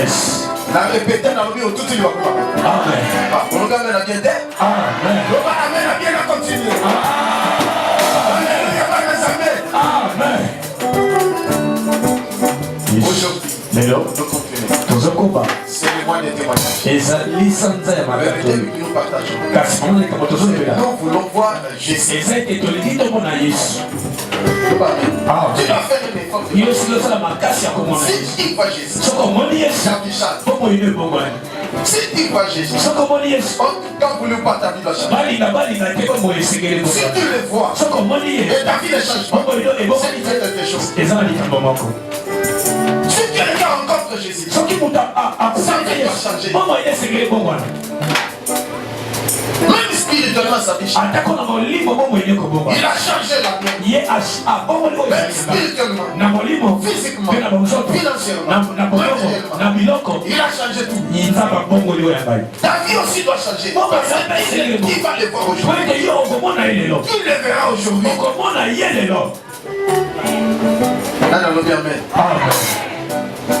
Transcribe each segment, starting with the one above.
Yes. Na répéter dans le milieu tout il va quoi. Amen. On va mettre bien terre. Amen. On va amener bien à continuer. Amen. Aujourd'hui, Lelo, nous continuons. tozokoba. C'est le mois de témoignage. Ezali sanza ya La vérité makato. que nous partageons. Kasi on est comme tozopela. Nous voulons voir Jésus. Ezali tolingi tomona Yesu. Tu vas faire un effort. Yo silo la makasi ya komona Yesu. Si tu vois Jésus, Soko moni Yesu. Jean-Michel. Pomo ine bongwani. Si tu vois Jésus, Soko moni Yesu. en tout cas, vous ne pas ta vie va changer. Balinga te pomo esengele Si bongwani. tu le vois, Soko moni Yesu. et ta vie ne change pas, Pomo ino ebongwani. c'est quelque chose. Ezali likambo moko. Si quelqu'un rencontre Jésus, Soki muta akufanya Yesu. Pomo ine esengele bongwani. même spirituellement, sa vie change. Atako na molimo pomo ine kobongwani. Il a changé la vie. Ye bongo liko Même spirituellement, na molimo physiquement, pe na bozoto financièrement, na bongo matériellement. na biloko Il a changé tout. yinzaba bongo liko ya ngai. Ta vie aussi doit changer. Qui va le voir aujourd'hui? Kwete yo okomona ye lelo. Qui le verra aujourd'hui? Okomona ye lelo. Amen.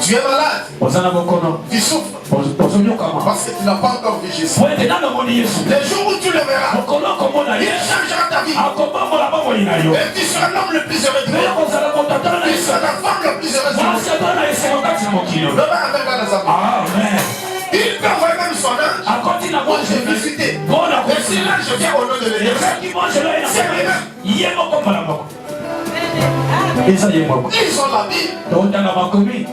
Tu es malade. Ozana bokono. Tu souffres. Ozonyokama. Parce que tu n'as pas encore vu Jésus. Kwete nano moni Yesu. Les jours où tu le verras, Okono komona il ye. changera ta vie. Akobomola bongo ina yo. Et tu seras l'homme le plus heureux du Meyo monde. kozala kotatana na Tu Yesu. seras la femme la plus heureuse du monde. Mwasi atana Yesu wakati na mokilo. Le père avec la femme. Amen. Il peut envoyer même son ange. Akoti na Pour mwa te visiter. Bona Et si là, je viens au nom de l'Église. Ezaki mwanzo lo ina. C'est lui-même. Ye moko mpona moko. Eza ye moko. Ils ont la Bible. Totala makomi.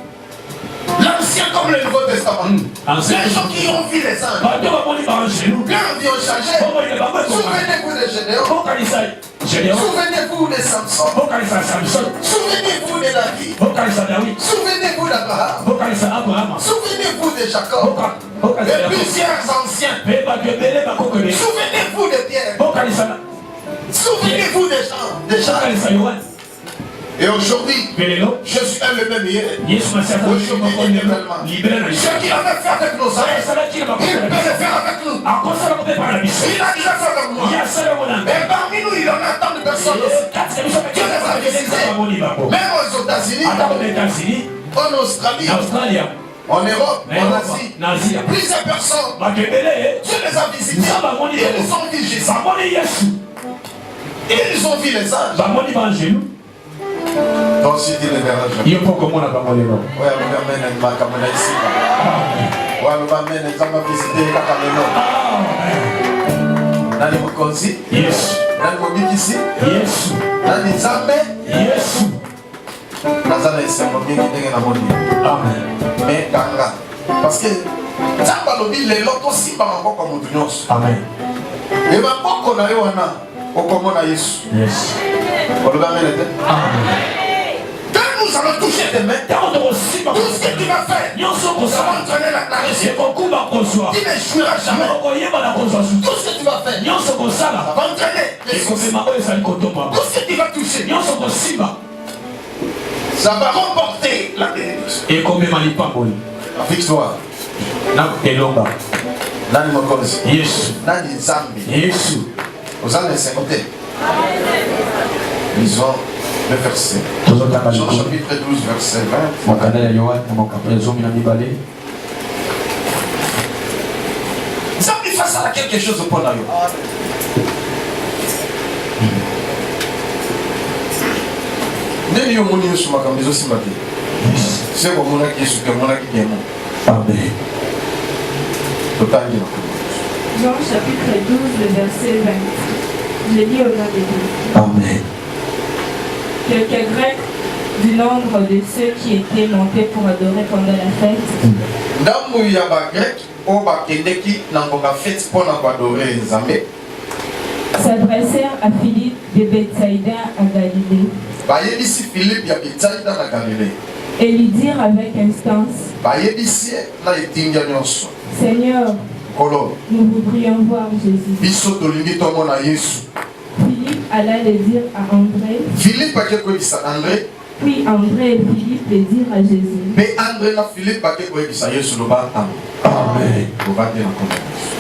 L'Ancien comme le Nouveau Testament. Ancien. Les gens qui ont vu les anges. Bato bamoni banjelu. Leur vie ont changé. Bongo ile bango ekoma. Souvenez-vous de Gédéon. Bokanisa Gédéon. Souvenez-vous de Samson. Bokanisa Samson. Souvenez-vous de David. Bokanisa David. Souvenez-vous d'Abraham. Bokanisa Abraham. Souvenez-vous de Jacob. Bokanisa Et Jacob. plusieurs anciens. Pe bato ebele bakokele. Souvenez-vous de Pierre. Bokanisa Souvenez-vous des gens. Des gens. Bokanisa Yohane. Et aujourd'hui, Belelo. je suis un le même hier. Yesu masiaka moko ndelo. Libere na Ce qu'il avait fait avec nos amis, Salaki na il peut bakokele. le faire avec nous. Akosala kope para biso. Il a déjà fait avec moi. Ya sala mona. Et parmi nous, il y en a tant de personnes aussi. Kati biso pe kele za kele bamoni bako. Même aux États-Unis, Ata ko États-Unis, en Australie, Australia, en Europe, en Asie. na Asia. Plusieurs personnes, Bato ebele Dieu les a visités. Ils ont vu Jésus. bamoni Yesu. Ils ont vu les anges. Bamoni banjelu. Donc si tu les verras, je Yo poko mona bango lelo. ouais, on va mener une marque à mon ici. Ouais, on va mener une marque à visiter la caméra. Nani Mokonzi, Yesu. Nani Mobikisi, Yesu. Nani Zambe, Yesu. Nazana esengo mingi ndenge na moni. Amen. Mais kanga. Parce que Zamba lobi lelo to simba maboko mutu nyonso. Amen. Et maboko na yo wana okomona Yesu. Yes. Oloba melete. Amen. Quand nous allons toucher tes mains, Tango simba. tout ce que tu vas faire, Nyonso ko ça va sa. entraîner la réussite. Ko kuba ko soa. Tu n'échoueras jamais. Ko yeba na ko soa su. Tout ce que tu vas faire, Nyonso ko ça sala. va entraîner les Ko succès. sema oyo sali ko tomba. Tout ce que tu vas toucher, Nyonso ko simba. ça va remporter la bénédiction. E ko mema lipamboli. La victoire. Na elonga. Nani Mokonzi, Yesu. Nani Zambi. Yesu. Vous allez s'écouter. Ils ont le verset. Tozotanga Jean likolo. chapitre 12, verset 20. Mokanda ya Yohane na mokapela zomi na mibale. Zambi face à quelque chose pour la yo. Nani yo moni yo suma comme les aussi mati. C'est comme mon qui est mon qui est mon. Amen. Total dit. Jean chapitre 12, le verset 20. Je lis au nom de Dieu. Amen. Quelques Grecs du nombre de ceux qui étaient montés pour adorer pendant la fête Ndamu ya ba grec o ba kendeki na ngonga fête pour na adorer Nzambe. s'adressèrent à Philippe de Bethsaïda à Galilée Ba yebisi Philippe ya Bethsaïda na Galilée. et lui dirent avec instance, Ba yebisi na etinga nyonso. Seigneur, Kolo nous voudrions voir Jésus. biso tolingi tomona Yesu. Philippe alla le dire à André, Philippe ake koyebisa André, puis André et Philippe le dirent à Jésus. mais André na Philippe ake koyebisa Yesu loba ntango. Amen. Kovandi na kombo na Yesu.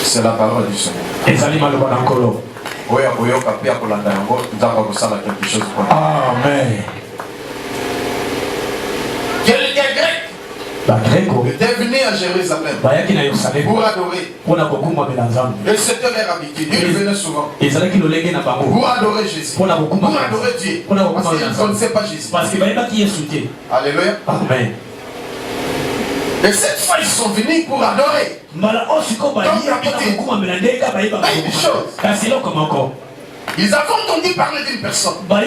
C'est la parole du Seigneur. Ezali maloba na nkolo. Oya koyoka pe akolanda yango nzambe akosala quelque chose pour nous. Amen. étaient venus à Jérusalem pour adorer. Et c'était leur habitude. Ils venaient souvent pour adorer Jésus, pour adorer Dieu. Parce qu'ils ne connaissaient pas Jésus. Alléluia. Amen. Et cette fois, ils sont venus pour adorer. Une chose. Ils avaient entendu parler d'une personne. Ça a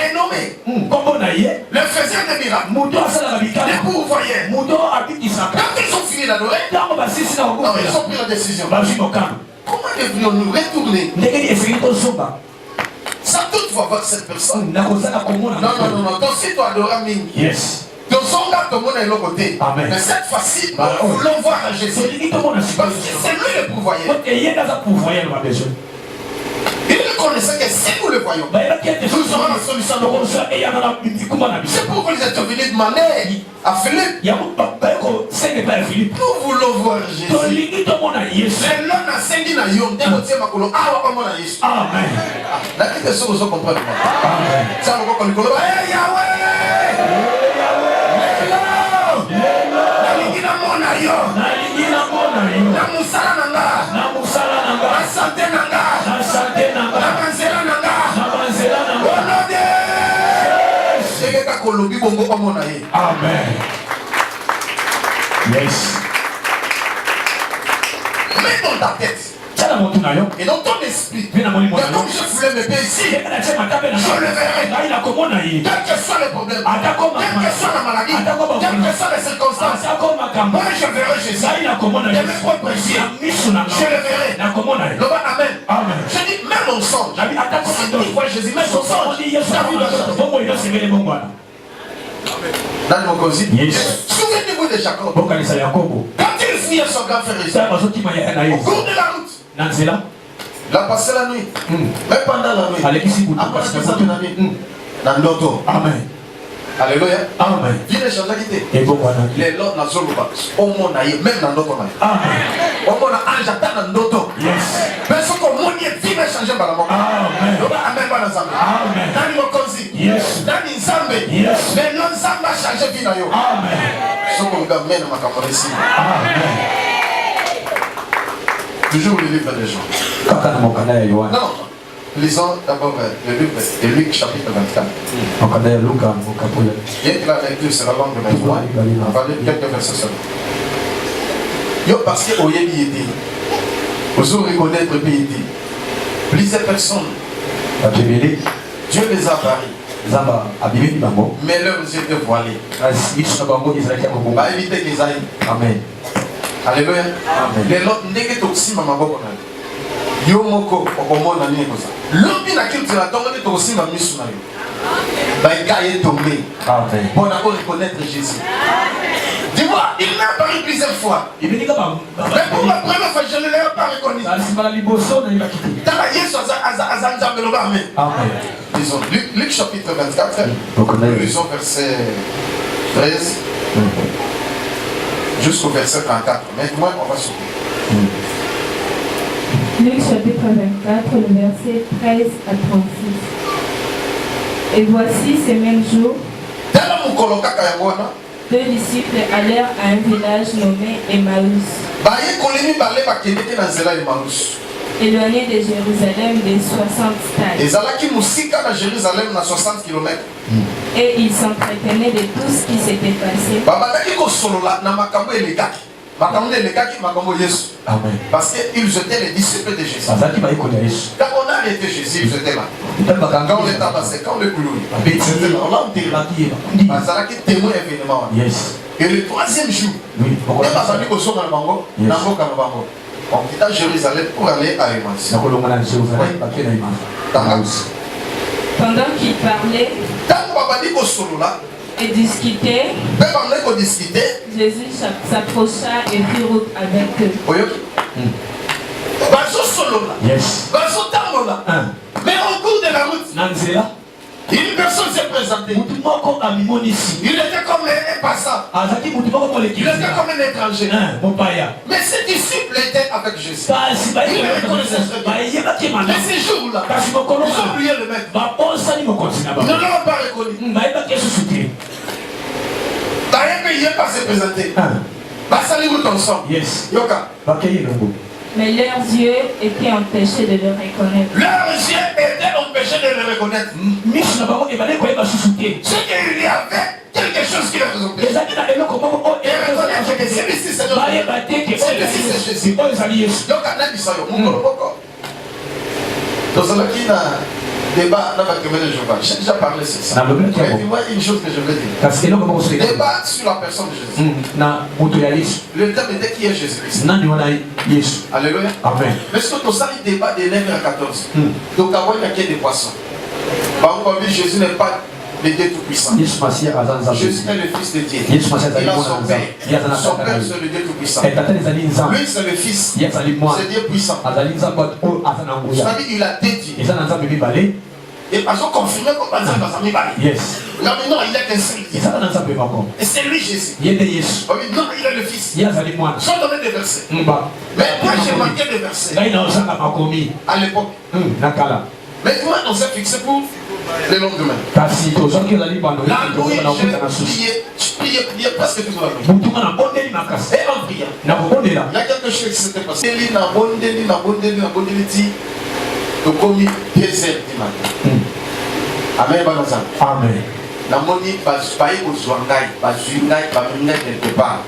renommé. Le faisait des miracles. Les pourvoyeurs. Quand ils ont fini d'adorer, ils ont pris la décision. Comment devrions-nous retourner? Sans doute va voir cette personne. Non. Toi aussi, tu adoras Ming. Yes. Donc, son gars, tout le monde est de l'autre côté. Amen. Mais cette fois-ci, nous voulons voir Jésus. Parce que c'est lui le pourvoyeur. Il connaissait que si nous le voyons, nous aurons la solution de rôle. C'est pourquoi ils étaient venus demander à Philippe. Nous voulons voir Jésus. Mais l'homme a sengi na yon, dès que tu es makolo, ah, on va Jésus. Amen. La question que vous comprenez. Ça va comme le Yahweh. Amen. Yes. Mets dans ta tête et dans ton esprit. Et comme je voulais me payer ici, je le verrai. Quel que soit le problème, quelle que soit la maladie, quelles que soient les circonstances, moi je verrai Jésus. De mes propres yeux, je le verrai. Amen. Je dis, même mon songe. Si tu vois Jésus, même son songe. Souvenez-vous de Jacob. Quand il fuyait son grand frère Israël, au cours de la route, il a passé la nuit. Mais pendant la nuit, après la nuit, dans l'auto. Amen. Alléluia. Amen. Viens changer quitter. Les lots dans Zoluba. Au monde même dans l'auto. Amen. Au monde ange attend dans l'auto. Yes. Personne comme moi qui vit changer par la mort. Amen. Amen. Amen. Dans l'imokonzi. Yes. Dans l'Inzambe. Yes. Mais l'Inzambe a changé vie na yo. Amen. Ce qu'on va mettre ma caméra ici. Amen. Toujours le livre des gens. Non. Lisons d'abord le livre de Luc chapitre 24. Bien que la lecture sera longue, mais on va lire quelques versets seulement. Yo, parce que au Yébi était, vous aurez reconnaître Bédi. Plusieurs personnes, Dieu les a barrés. Mais leurs yeux étaient voilés. Bah, évitez qu'ils aillent. Amen. Alléluia. Les autres n'est que aussi maman beaucoup. Yo moko okomona nini koza lobi na kitu na tongo to kosimba misu na yo ba ikaye tomber pour reconnaître Jésus. Dis-moi, il m'a apparu plusieurs fois. Mais pour la première fois, je ne l'ai pas reconnu. Tala Yesu azanza meloba amen. Disons Luc chapitre 24. Lisons verset 13 jusqu'au verset 34. Maintenant, on va s'ouvrir. Luc chapitre 24, le verset 13 à 36. Et voici ces mêmes jours, deux disciples allèrent à un village nommé Emmaüs, éloigné de Jérusalem de 60 stades. Et ils s'entretenaient de tout ce qui s'était passé. Amen. Parce qu'ils étaient les disciples de Jésus. Quand on a arrêté Jésus, ils étaient là. Quand on est tabassé, quand on est cloué, ils étaient là. On l'a enterré. Parce qu'ils témoin événement. Et le troisième jour, on quitta Jérusalem pour aller à Emmaüs. Pendant qu'ils parlaient et discutaient, Jésus s'approcha et fit route avec eux. Mais au cours de la route, une personne s'est présentée. Il était comme un passant. Il était comme un étranger. Mais ses disciples étaient avec Jésus. Ils le reconnaissaient très bien. Mais ces jours-là, ils ont oublié le maître. Ils ne l'ont pas reconnu. il n'est pas se présenter. Basali ton sang. Yes. Yoka. Mais leurs yeux étaient empêchés de le reconnaître. Leurs yeux étaient empêchés de le reconnaître. Ce qu'il y avait quelque chose qui les empêchait. Celui-ci c'est notre. Celui-ci c'est Jésus. Yoka n'a dit ça. Dans un débat, j'ai déjà parlé sur ça. Mais dis-moi une chose que je veux dire. Débat sur la personne de Jésus. Le thème était qui est Jésus-Christ. Alléluia. Amen. Mais ce que tu as dit, débat des 9 à 14. Donc, il y a des poissons. Par contre, Jésus n'est pas le Dieu Tout-Puissant. Jésus est le Fils de Dieu. Il a son Père. Son Père, c'est le Dieu Tout-Puissant. Lui, c'est le Fils. C'est Dieu puissant. C'est-à-dire il a dédié. Et parce qu'on confirme qu'on va dans sa mibali. Là maintenant, il est qu'un seul Dieu. Et c'est lui Jésus. Non, il est le Fils. Sans donner des versets. Mais moi, j'ai manqué des versets. À l'époque. Mais moi, on s'est fixé pour le lendemain. Là où je priais presque toute la nuit. Et en priant, il y a quelque chose qui s'était passé. Il a dit, donc comme il y a du matin. Amen. Amen. La monnaie va se payer aux Zouangaï, va Zouangaï, va venir quelque part.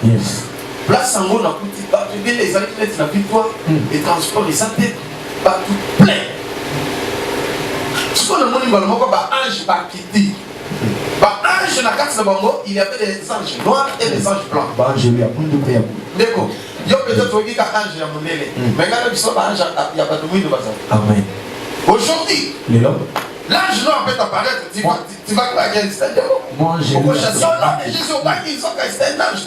Place en haut, on a coûté les années de la victoire, les transports, les santé, va tout plein. Ce qu'on a demandé, ange va quitter. Ange, la carte de Bango, il y avait des anges noirs et des anges blancs. D'accord. Il y a peut-être un ange à mon élève. Mais quand il y a un ange, il n'y a pas de mouille de bazar. Amen. Aujourd'hui, l'ange noir peut apparaître. Tu vas quoi, il y a un stade. Moi, j'ai vu. Jésus, on va dire que c'est un ange.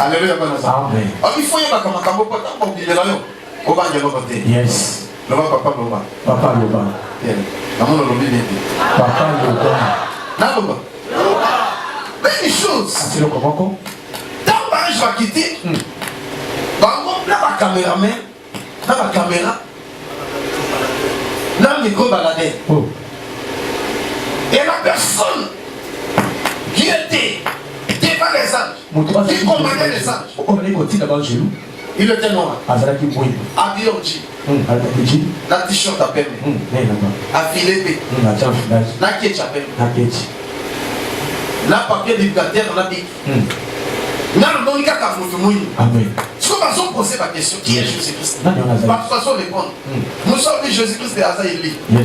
Alléluia. Amen. Il faut y avoir comme un cambo pour t'en là. On va dire côté. Yes. Le papa Loba. Papa Loba. Maman Loba. Papa Loba. Naloba. Mais une chose. C'est le comment? Tant que je vais quitter, Bango, là, ma caméraman, là, ma caméra, là, le micro baladé. Et la personne qui était devant les anges, qui commandait les anges, il était noir. Habillé en jean. La t-shirt à peine. Affilé. La ketch à peine. La papier d'éducateur, la bic. Amen. Si on va poser la question, qui est Jésus-Christ? Par toute façon, répondre. Nous sommes Jésus-Christ de Hazard et lui. Bien.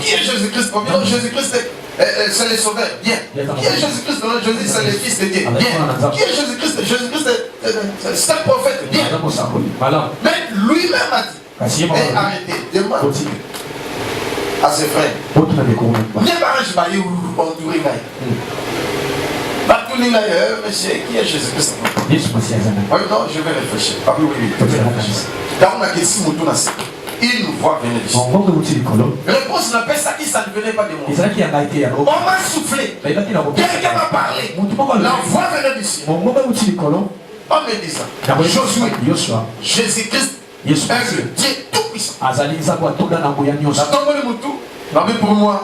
Qui est Jésus-Christ? Jésus-Christ, c'est le sauveur. Bien. Qui est Jésus-Christ? Jésus, c'est le Fils de Dieu. Bien. Qui est Jésus-Christ? Jésus-Christ, c'est un prophète. Bien. Mais lui-même a dit, arrêtez, demande à ses frères. Monsieur, qui est Jésus-Christ? Non, je vais réfléchir. Il nous voit venir ici. Réponse n'a pas ça qui ça ne venait pas de moi. On m'a soufflé. Quelqu'un m'a parlé. La voix venait d'ici. On me dit ça. Josué. Jésus-Christ est le Dieu tout-puissant. Pour moi,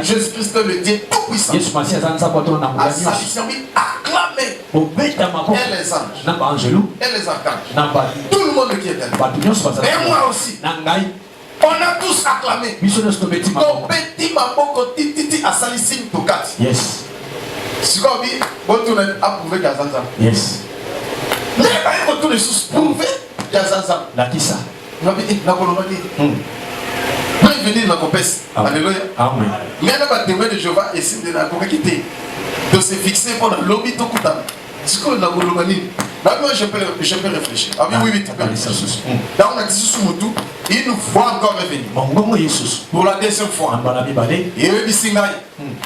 Jésus-Christ est le Dieu tout-puissant. Acclamé. Et les anges. Et les archanges. Tout le monde qui est là. Et moi aussi. On a tous acclamé. Ton petit maboko titi a salissim tokati. Yes. Si vous avez approuvé Gazanza. Yes. Mais pas retour de sous prouvé Gazanza. La qui ça? Vous avez dit, la Colombie. Bienvenue dans la compèse. Alléluia. Amen. Il y a un témoin de Jéhovah et c'est de la quitter. De se fixer pendant l'obit au coup d'âme. C'est quoi la Colombie? Maintenant, je peux réfléchir. Ah oui, tu peux réfléchir. Là, on a dit sous Moutou, il nous voit encore revenir. Pour la deuxième fois. Et eux,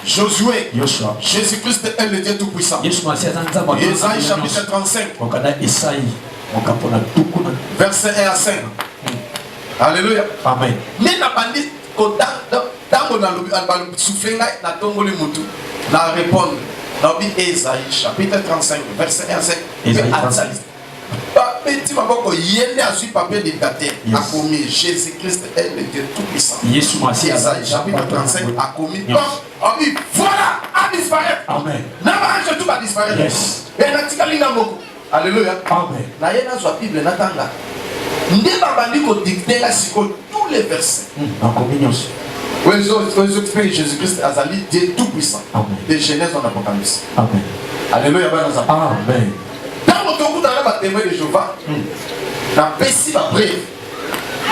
Josué, Jésus-Christ est le Dieu tout-puissant. Ésaïe chapitre 35. Verset 1 à 5. Alléluia. Amen. Mais n'a pas dit qu'au temps où on a soufflé, on a tombé le Moutou. On a répondu. Dans Ésaïe chapitre 35, verset 1 à 5. Petit maboko yende a suivi papier de dater a commis Jésus-Christ est le Dieu tout-puissant. Ésaïe chapitre 35 a commis. Voilà. va disparaître. Amen. N'avance tout va disparaître. Yes. Et Natikali Namoko. Alléluia. Amen. Naïna soit Bible Natanga. Ndé babandi ko dicter la siko tous les versets. En communion. Oui, ils expliquent Jésus-Christ Azali, Dieu tout-puissant. Amen. De Genèse en Apocalypse. Amen. Alléluia. Amen. Dans votre coup dans la témoin de Jéhovah, la pessi va brève.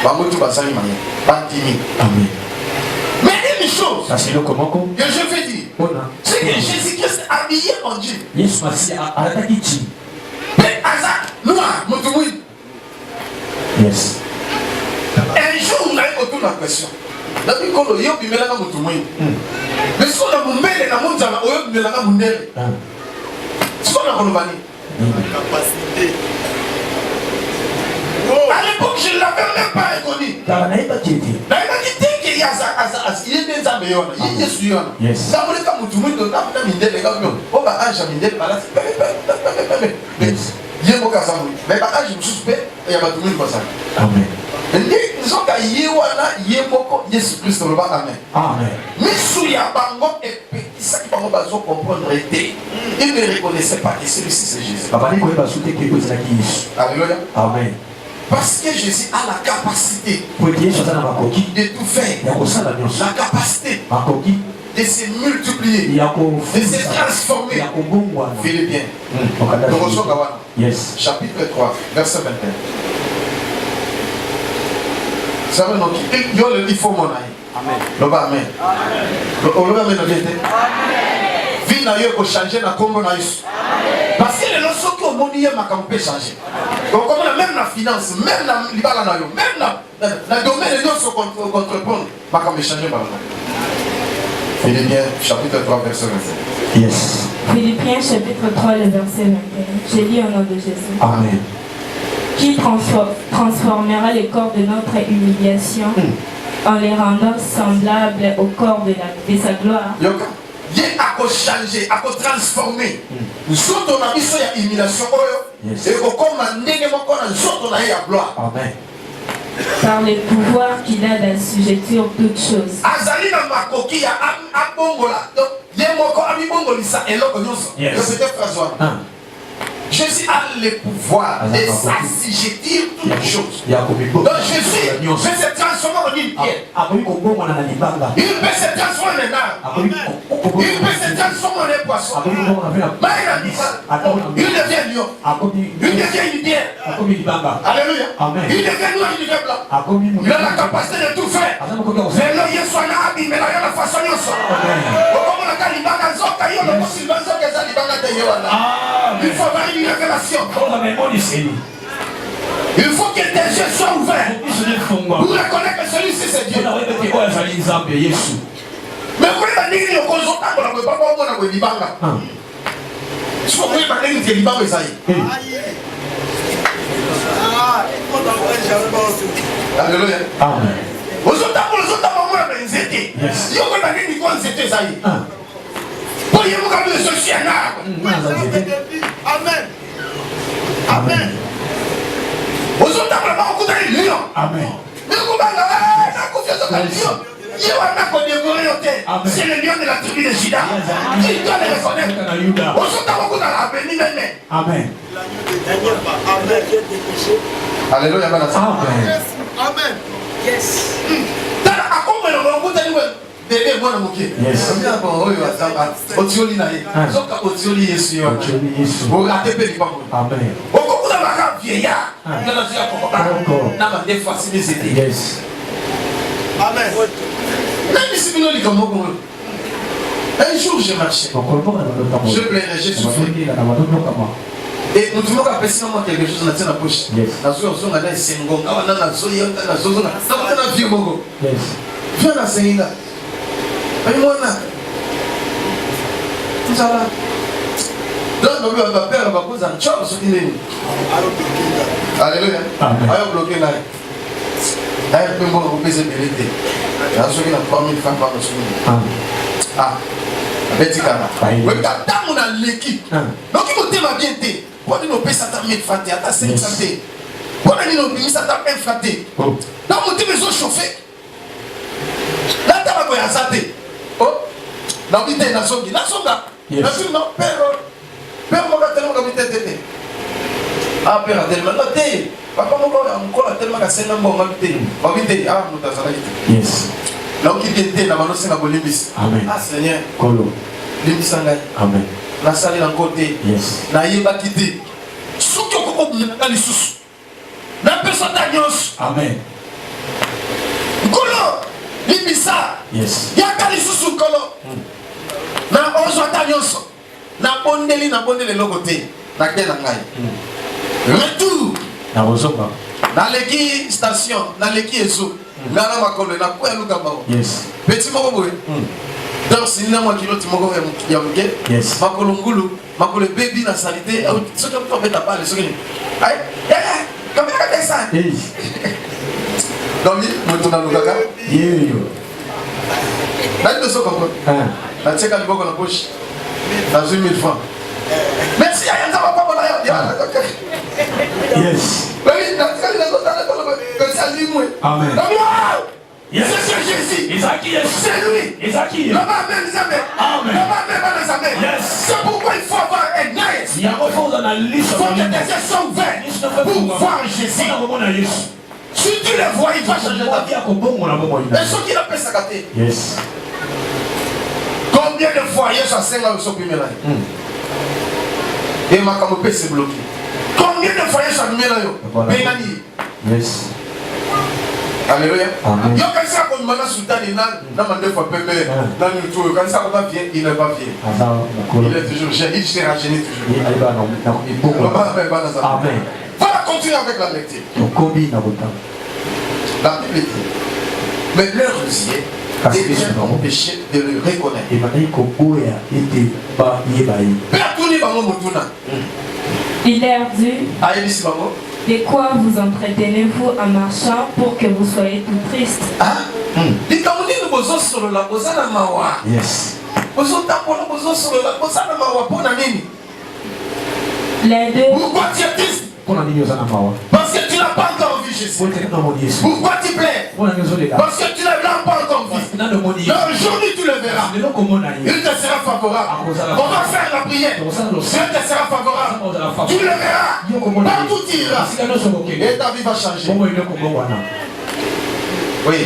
Va motu basali mania. Pas timide. Amen. Mais une chose Ça c'est le comment qu'on. que je veux dire, c'est que Jésus-Christ habillé en Dieu. Yes, merci. Arakiti. Mais Azak, noir, motumui. Yes. Un jour, on a eu autour de la question. Depuis qu'on a eu au bimela motumui. Mais si on a mon mère et la mondiale, on a eu bimela mondele. Si on a mon mani. Capacité. À l'époque, je ne l'avais même pas reconnu. Car on n'a pas quitté. D'ailleurs, il y a il est bien ça, mais il est sûr. Yes. Ça voulait que motumui de la mindele, les gars, on va ange à mindele, voilà. Yes. Il y a un cas mais je me suspecte, il y a pas tout le monde ça. Amen. Ils ont dit Jésus-Christ, amen. Amen. Mais sous ya bango et ça qui va comprendre était, ils ne reconnaissaient pas que celui-ci c'est Jésus. Papa dit qu'on va sauter quelque chose là qui est. Alléluia. Amen. Parce que Jésus a la capacité Pour dire chose dans ma coquille. de tout faire. Il y a aussi la nuance. La capacité Ma coquille. de se multiplier, Il y a de se transformer. Il y a un bon mois. Philippiens. Yes. Chapitre 3, verset 21. Ça veut dire qu'il faut mon aïe. Amen. Le bas, amen. Le bas, amen. Vie n'a eu qu'à changer la combo na Yesu. Parce que les notions qui ont mondié ma campagne changer. Donc comme même la finance, même la libala na yo, même la domaine de nous se contreprendre, ma campagne changer par là. Philippiens chapitre 3 verset 21. Yes. Philippiens chapitre 3, le verset 21. J'ai lu au nom de Jésus. Amen. Qui transformera les corps de notre humiliation en les rendant semblables au corps de sa gloire. Dieu a changé, a transformé. Nous sommes dans la mission de humiliation. Et comme un ndenge moko na nzoto na ya gloire. Amen. Par le pouvoir qu'il a d'assujettir toutes choses. Azali na makoki ya abongola. Donc, yemoko abibongolisa eloko nyonso. Répétez phrase wana. Jésus a le pouvoir de s'assujettir toutes choses. Donc Jésus peut se transformer en une pierre. Il peut se transformer en un arbre. Il peut se transformer en un poisson. Il devient lion. Il devient une pierre. Alléluia. Il devient noir, il devient blanc. Il a la capacité de tout faire. Mais là, il soit là, mais là, il a la façon de faire. Il faut avoir une révélation. Il faut que tes yeux soient ouverts pour reconnaître que celui-ci c'est Dieu. Mais vous voyez, il y a un conjoint qui n'a pas de libanga. Si vous voyez, il y a un libanga. Alléluia. Amen. Vous autres, vous étiez. Si vous avez dit quoi, c'était ça. Voyez-vous comme je suis un arbre. Amen. Amen. Vous autres, vous avez beaucoup de lion. Amen. Mais vous avez confiance dans le lion. C'est le lion de la tribu de Juda. Il doit le reconnaître. Vous autres, vous avez l'avenir même. Amen. Alléluia. Amen. Amen. Yes. Bébé, moi, mon pied. Yes. Otioli na ye. Zoka otioli Yesu yo. Vous ratez peu du bambou. Amen. Au cours de la vieillard, dans la vie à Coco, n'a pas des fois si des idées. Yes. Amen. Même si nous sommes comme un jour, j'ai marché. Je plairais, j'ai souffert. Et nous devons appeler moi quelque chose dans la poche. La solution est dans Sengo. On a la solution, la solution. On a la vie au Mogo. Viens la Sénina. Aïe-moi là. Tout ça là. Donc, on va faire un peu de job sur l'île. Alléluia. Aïe, bloqué là. Aïe, peu bon, on peut se mériter. Il y a ceux qui n'ont pas 1000 francs par le ah. Betty Kana. Oui, quand on a l'équipe. Donc, il faut tellement bien t'aider. Pourquoi nous payons ça à 1000 francs, à 500 francs? Pourquoi nous payons ça à 1 franc? Donc, on dit, mais ils ont chauffé. Là, tu as un santé. Oh, Na bité na songi. Na songa. Yes. Na songa père. Père mo ka tellement ka bité tété. Ah père tellement na té. Papa mo ko tellement ka senga mo bité. Ba bité ah mo ta sala bité. Yes. Na ki bité na mano senga bolimbis. Amen. Ah Seigneur. Kolo. Limbisa ngai. Amen. Na sali na côté. Yes. Na yeba kité. Soki okoko na lisusu. Na personne d'agnos. Amen. Kolo. Limbisa. Yes. Yaka lisusu kolo. Na ozwa d'agnos. Na bondeli loko te. Na ke na ngai. Retour. Na ozonga. Na leki station, na leki ezo. Ngana makolo na kwa luka bao. Yes. Petit moko boye. Donc si na mwa kiloti moko ya muke. Yes. Makolo ngulu, makolo baby na salite. Soki to beta pale soki. Ay, comme ça ça. Hey. Donc moto na lukaka. Yo. Na ndo soko ko. Na cheka liboko na poche. Na 1000 francs. Merci à Yanza papa na ya. Yes. Oui, na cheka liboko na ko. Merci à lui moi. Amen. Yes. C'est Jésus. Isaki, yes. C'est lui. Isaki. Amen. Amen. Yes. C'est pourquoi il faut avoir un œil. Il y a un fond dans la liste. Il faut que tes yeux soient ouverts pour voir Jésus. Si tu le vois, il va changer ta vie. Et ce qu'il appelle sa gâté. Yes. Combien de fois Yesu a senga au sopi mela? Et ma camope s'est bloqué. Combien de fois Yesu a mis là yo? Benani. Yes. Alléluia. Amen. Yo quand ça comme mana sultani na mande fois pembe dans le tour quand ça va bien il ne va bien. Il est toujours jeune, il s'est rajeuni toujours. Amen. Voilà, continuer avec la lecture. La Bible dit, mais leur rosier déjà empêché de le reconnaître. Père Touni Bango Motuna. Il leur dit, Aïlis Bango. de quoi vous entretenez-vous en marchant pour que vous soyez tout triste? Ah, dit Kamouni nous bozos sur la bozana mawa. Yes. Bozos tapola bozos sur la bozana mawa pour nani. Les deux. Pourquoi tu es triste? Parce que tu n'as pas encore vu Jésus. Pourquoi tu plais? Parce que tu ne l'as pas encore vu. Aujourd'hui tu le verras. Il te sera favorable. On va faire la prière. Dieu te sera favorable. Tu le verras. Partout tu iras. Et ta vie va changer. Oui.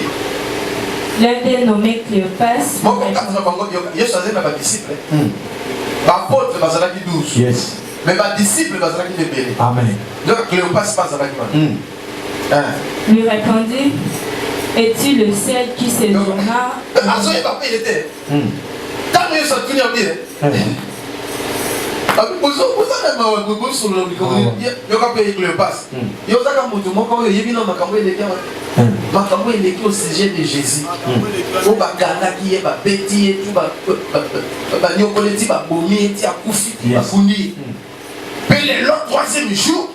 L'un des nommé Cléopas. Il y a choisi ma disciple. L'apôtre Bazalaki 12. Yes. Mais ma disciple Bazalaki de Bélé. Amen. Donc Cléopas passe avec moi. Lui répondit, es-tu le seul qui séjourna? Azoé papa il était. Quand il sont tous les bien. Vous avez ma bobo sur le micro. Il y a payé Cléopas. Il y a un moto moko yebi na makambo eleki wa. Makambo eleki au sujet de Jésus. O ba gana ki e ba beti e tu ba nyokoleti ba bomi ti akufi ba kundi. Mais le troisième jour,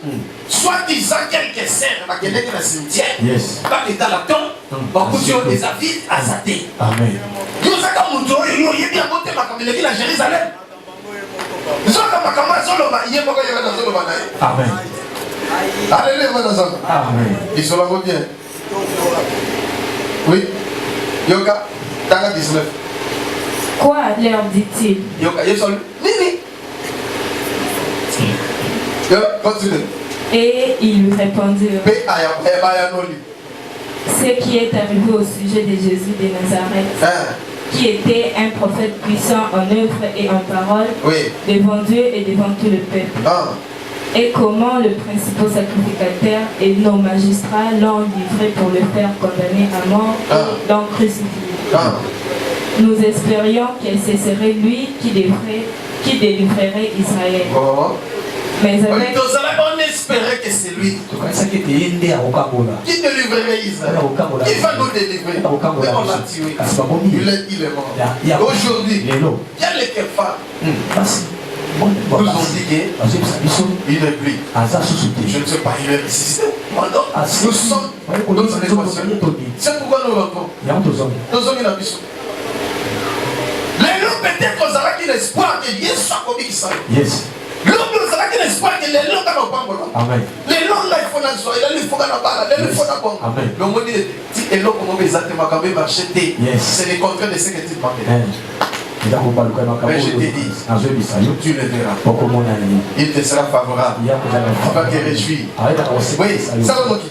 soi-disant quelques serres, qui est dans le cimetière, pas que dans la tombe, beaucoup de des avis à sa tête. Amen. Nous avons bien monté ma Jérusalem. Nous avons Amen. Alléluia. Amen. Ils sont là bien. Oui. Yoga, Tanga 19. Quoi leur dit-il? Yoga, Nini. Continue. Et il lui répondit, ce qui est arrivé au sujet de Jésus de Nazareth, qui était un prophète puissant en œuvre et en parole, devant Dieu et devant tout le peuple. Et comment le principal sacrificateur et nos magistrats l'ont livré pour le faire condamner à mort et l'ont crucifié. Nous espérions que ce serait lui qui délivrerait Israël. Mais avec... on espérait que c'est lui qui délivrerait Israël. Qui va nous délivrer? Mais on l'a tué. Il est mort. Aujourd'hui, il y a les kefas. Nous ont dit qu'il n'est plus. Je ne sais pas, il est ressuscité. Nous sommes dans cette équation. C'est pourquoi nous rentrons. Nous sommes dans la mission. Les loups peut-être qu'on aura qu'il espoir que Dieu soit comme il s'en est. L'homme nous aura qu'il espoir que les langues n'ont pas bon. Les langues là, il faut la joie, il faut la balle, il faut la bombe. Le monde dit, et l'homme comment exactement quand même acheter. C'est le contraire de ce que tu parles. Mais je t'ai dit, tu le verras. Il te sera favorable. Tu vas te réjouir. Oui, ça va moquer.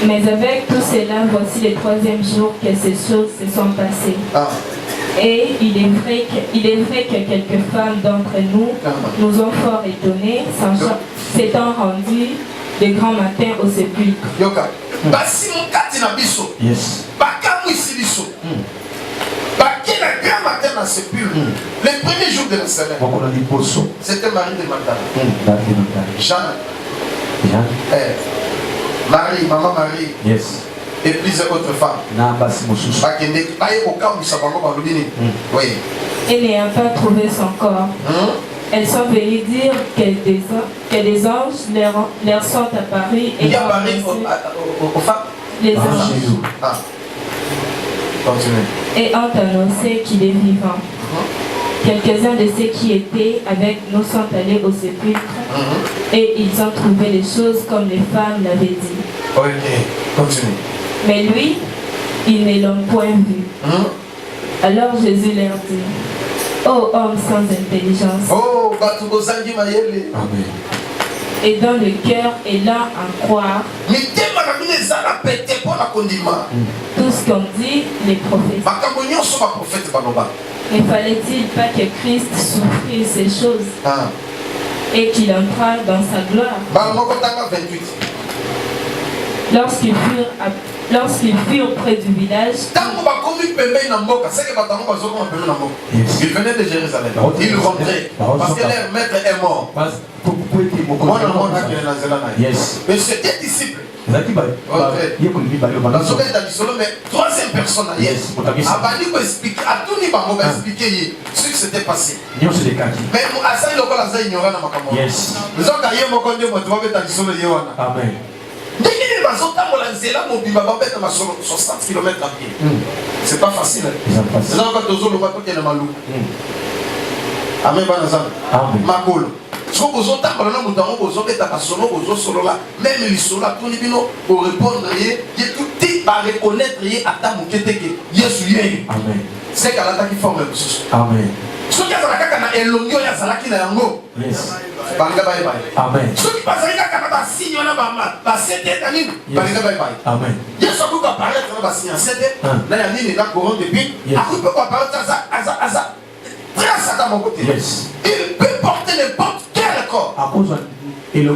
Mais avec tout cela, voici le troisième jour que ces choses se sont passées. Et il est vrai que quelques femmes d'entre nous ont fort étonnés, s'étant rendues de grand matin au sépulcre. Yes. Le premier jour de la semaine, c'était Marie de Magdala. Jeanne. Marie, maman Marie. Yes. Et plusieurs autres femmes. Oui. Et n'ayant pas trouvé son corps, elles sont venues dire que des anges leur sont apparus et il y a apparu aux femmes. Les anges. Continuez. Et ont annoncé qu'il est vivant. Quelques-uns de ceux qui étaient avec nous sont allés au sépulcre et ils ont trouvé les choses comme les femmes l'avaient dit. Ok, continue. Mais lui, ils ne l'ont point vu. Alors Jésus leur dit, ô homme sans intelligence, Amen. et dans le cœur et là à croire tout ce qu'ont dit les prophètes. Ne fallait-il pas que Christ souffrit ces choses et qu'il entra dans sa gloire? Lorsqu'ils furent près du village, ils venaient de Jérusalem. Ils rentraient parce que leur maître est mort. Mais c'était disciple. Troisième personne, expliquer à tout le monde expliquer ce qui s'était passé. Mais Amen. C'est pas facile. Amen. Même les solos, tout le monde pour répondre, tout va reconnaître c'est qu'elle a qui forme le Amen. Ce qui a été elongio ya salaki na yango. Yes. Balinga bye bye. Amen. Ce qui passe avec la signe na ba c'était tanine. Balinga bye bye. Amen. Yesu ko apparaître na ba signe c'était. Na ya nini na courant depuis. Aku peut apparaître ça. Très ça mon côté. Yes. Il peut porter n'importe quel corps. À cause il a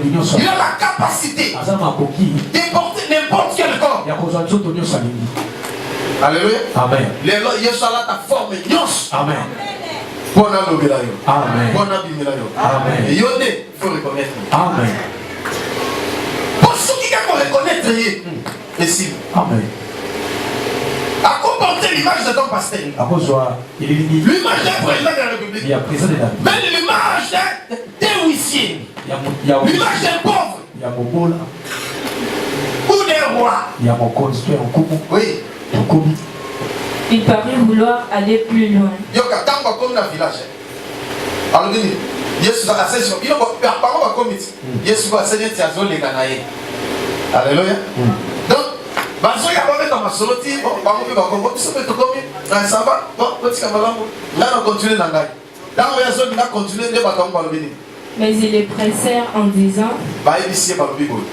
la capacité de porter n'importe quel corps. Alléluia. Amen. Yesu a ta forme. Amen. Bon à l'obélayo. Amen. Bon à bimilayo. Amen. Et yodé, il faut reconnaître. Amen. Pour ceux qui veulent reconnaître, et si. Amen. À quoi porter l'image de ton pasteur? L'image d'un président de la République. Même l'image d'un huissier. L'image d'un pauvre. Ou d'un roi. Oui. Il parut vouloir aller plus loin. Yoka tango comme dans le village. Alors dit, Yesu a assaini. Il a pas comme Yesu a assaini tiazo les Ganaï. Alléluia. Donc, baso ya ba mettre ma soloti, bon, ba mo ba ko, tu sais comme ça va. Bon, petit camarade, là on continue dans gaï. Là on va zone là continuer de baton ba lobini. Mais ils les pressèrent en disant,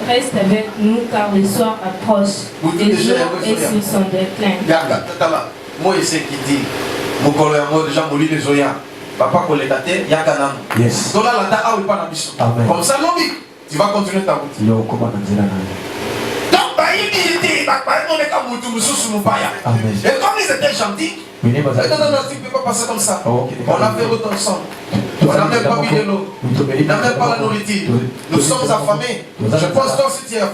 reste avec nous car le soir approche et le jour est sur son déclin. Moi, je sais qui dit, mon collègue, moi déjà, mon lit de Zoya, papa, collègue, Yakanam. Yes. Donc là, là, où pas la mission. Comme ça, non, tu vas continuer ta route. Donc, et comme ils étaient gentils, non, tu ne peux pas passer comme ça. On a fait autant ensemble. On n'a même pas mis de l'eau. On n'a même pas la nourriture. Nous sommes affamés. Je pense que toi aussi tu as faim.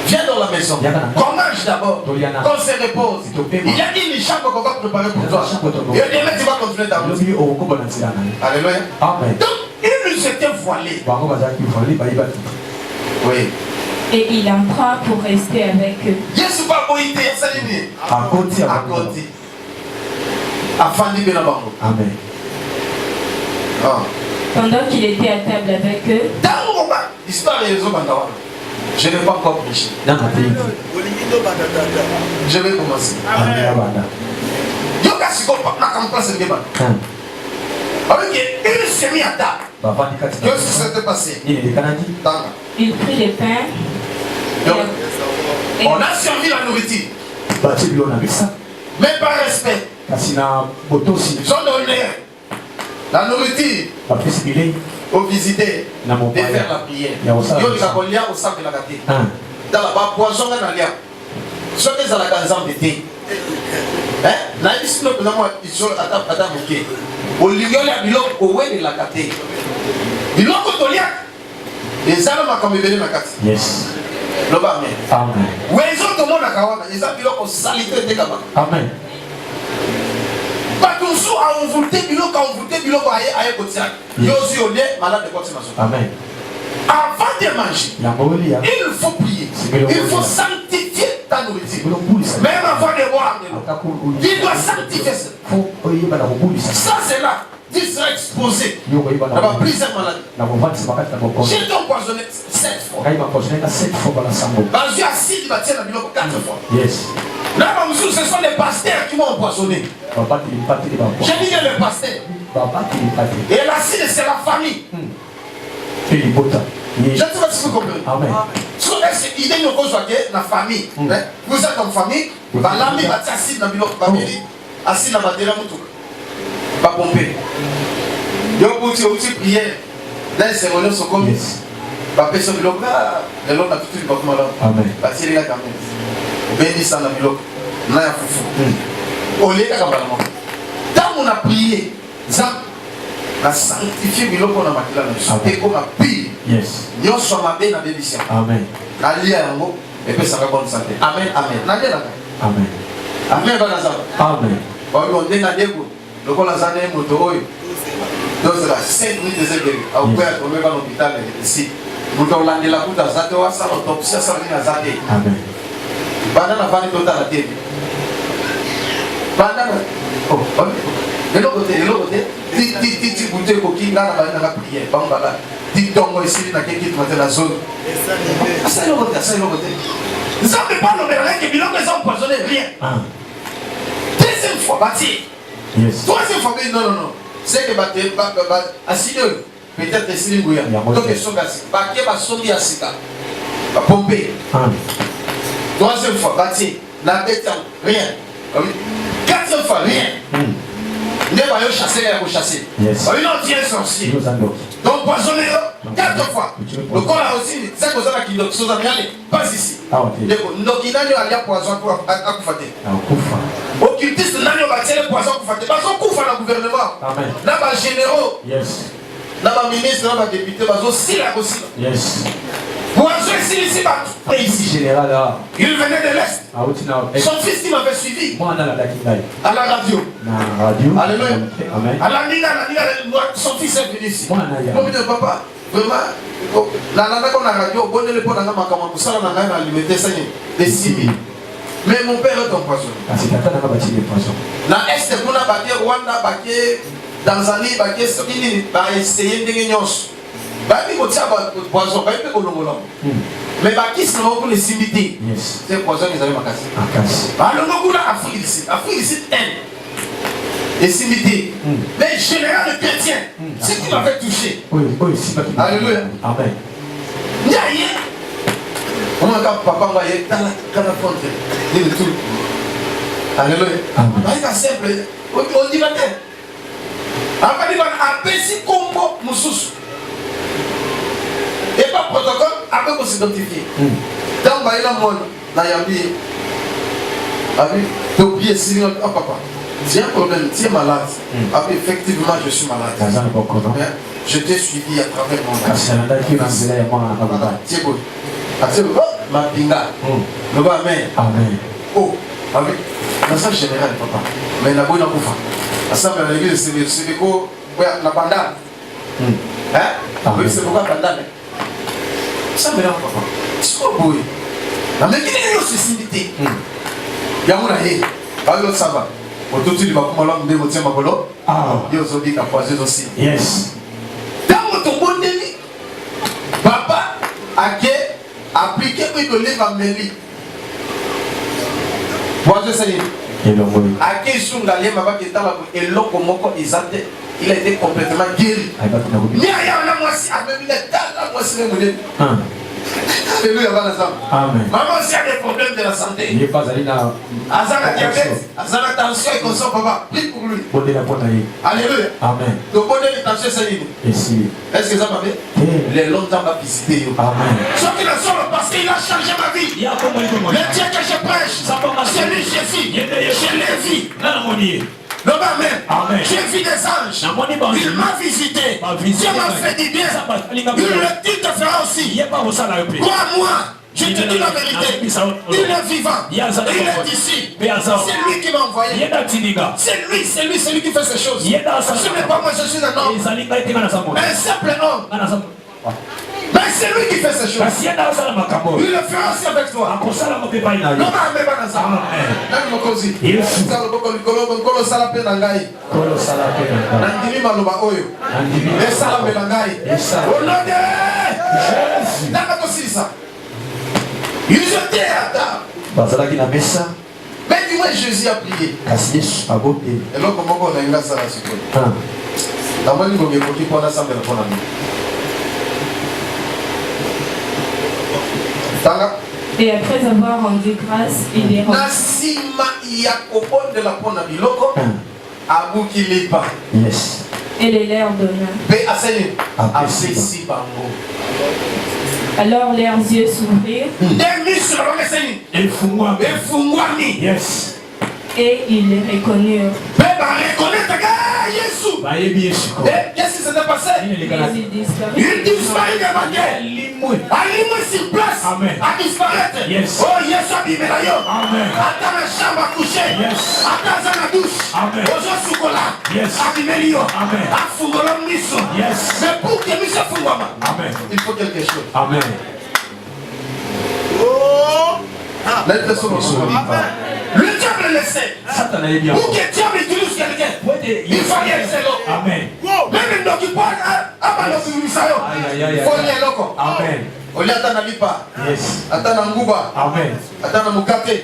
Viens dans la maison. Qu'on mange d'abord. Qu'on se repose. Il y a une chambre qu'on va préparer pour toi. Et demain tu vas continuer ta route. Alléluia. Amen. Donc, ils nous étaient voilés. Oui. Et il entra pour rester avec eux. Yesu va boiter, salimé. À côté. Afin de bien Amen. Pendant qu'il était à table avec eux, Je n'ai pas encore prêché. Je vais commencer. Yoga Sikopa, n'a qu'à me placer le débat. Avec une semi-attaque. Qu'est-ce qui s'était passé? Il prit le pain. On a servi la nourriture. Mais par respect. Ils ont donné la nourriture aux visiteurs de faire la prière. Ils ont dit au centre de la gâté. Dans la poisson, on a l'air. Ce que ça la canzam de thé. Na ici nous avons attends ok. Au lieu de biloko au de la gâté. Biloko tolia. Les hommes ont comme venir la gâté. Yes. Loba amen. Amen. Wezo to mona kawana. Les hommes biloko salité de kaba. Amen. Pas toujours à envoûter biloko aye kotia. Yo si au lieu malade de continuation. Amen. Avant de manger, il faut prier. Il faut sanctifier ta nourriture. Même avant de boire, tu dois sanctifier ça. Ça, c'est là. Tu seras exposé à plusieurs maladies. J'ai été empoisonné 7 fois. J'ai assis du bâtiment 4 fois. Là, ce sont les pasteurs qui m'ont empoisonné. J'ai dit que les pasteurs. Et l'acide, c'est la famille. Je ne sais pas si vous comprenez. Amen. C'est l'idée de la famille. Vous êtes en famille, l'ami va assis dans le bureau, assis dans la batterie, va pomper. Vous avez prié dans les cérémonies, sont comme va payer sur le bureau, le long de la petite bâtiment là. Amen. Va tirer la caméra. Vous bénissez ça dans le bureau. Là, il y a foufou. Au lieu de la caméra. Tant qu'on a prié, na sanctifier biloko na makila na biso te ko pire. Yes. Nyonso mabe na bénédiction. Amen. Na lia yango et puis ça va bonne santé. Amen, amen. Na lia. Amen. Amen ba na za. Amen. Ba yo ndenga dego. Loko la za na moto oyo. Donc c'est la 5 minutes de zéro. Au père on va à l'hôpital ici. Moto landela kuta za te wa sa autopsie sa ni na za te. Amen. Bana na vani total la tête. Bana oh, de l'autre côté, tu goûtes au qui là, la prière, bambala, tu tombes ici, dans la zone. Ça est le côté, ça est le côté. Ça ne peut pas nommer rien qui bilan que ça empoisonné, rien. Deuxième fois, bâti. Troisième fois, non. C'est que bâti, assis peut-être des silingouya. Donc, ils sont gassés. Bâti, bassomi asika. Pompé. Troisième fois, bâti, la bête, rien. Quatrième fois, rien. Ne va pas chasser, il va chasser. Il est sorcier. Donc, poisonné, 4 fois. Le corps a aussi, c'est que ça qui nous a mis, pas ici. Donc, il a un poison pour accoufater. Occultiste, il a un poison pour accoufater. Parce qu'on couvre le gouvernement. Là, les généraux, là, les ministres, là, les députés, ils ont aussi la possible. Poison ici, général là. il venait de l'Est. Son fils qui m'avait suivi. À la radio. Alléluia. Amen. À la Nina, son fils est venu ici. Moi, je dis, papa, vraiment, on a radio, on a le point dans ma caméra, pour ça, on a alimenté ça, des 6 000. Mais mon père est empoisonné. Dans l'Est, on a battu Rwanda, battu Tanzanie, battu Sokini, on a essayé de gagner. Poison, mais qui se pour les imiter? C'est poison qu'ils avaient cassé. Alors, on a Afrique ici. Afrique ici, les imiter. Mais général le chrétien, c'est qui m'avait touché. Alléluia. Amen. Il n'y a rien. On a papa envoyé dans la fronte. Il est tout. Alléluia. C'est simple. On dit la terre. Après, il va appeler si combo Moussous. Et pas protocole, après qu'on s'identifie. Dans le monde, dans Yambi, tu oublies si papa, tu as un problème, tu es malade. Effectivement, je suis malade. Je t'ai suivi à travers mon âge. Tu es beau. Ma pinga. Le bas, amen. Oh, amen. Dans ça, général, papa. Mais la bonne enfant. La salle de l'église, c'est quoi? La bandane. Hein? Oui, c'est pourquoi bandane. Ça me rend papa. C'est quoi beau? La même qui est aussi imité. Yamuna he. Bayo ça va. Tout de suite, il va comme l'homme de votre mabolo. Il a dit qu'à poisé aussi. Yes. Dans votre bon demi, papa a que appliquer que de livre à Mélie. Voici ça. Il a été complètement guéri. Alléluia. Amen. Maman aussi a des problèmes de la santé. Azana diabète, Azana tension et consort papa. Prie pour lui. Alléluia. Amen. Donc bonne tension c'est lui. Est-ce que ça va bien? Les longtemps va visiter. Amen. Ceux qui le sont parce qu'il a changé ma vie. Le Dieu que je prêche, c'est lui Jésus. Je l'ai vu. Amen. Amen. J'ai vu des anges. Il m'a visité. Dieu m'a fait du bien. Il te fera aussi. Crois-moi. Je te dis la vérité. Il est vivant. Il est ici. C'est lui qui m'a envoyé. C'est lui qui fait ces choses. Ce n'est pas moi, je suis un homme. Un simple homme. Mais c'est lui qui fait ces choses. Il le fera aussi avec toi. Il était à table. Mais dis-moi, Jésus a prié. Et là, comment on a eu ça là? Et après avoir rendu grâce, il est rentré. Et les leur donna. Alors leurs yeux s'ouvrirent. Et ils les reconnurent. Qu'est-ce qui s'était passé? Il disparut. Il disparut de ma gueule. Allume sur place. À disparaître. Oh, Yesu a bimé la yo. Attends la chambre à coucher. Attends la douche. Ojo sukola. A bimé yo. A fungolo miso. Mais pour que miso fungoma, il faut quelque chose. Amen. Le diable le sait. Pour que diable utilise quelqu'un, il faut y aller. Amen. Même dans qui parle, il faut y aller. Amen. Oliata lipa. Atana nguba. Amen. Atana mukate.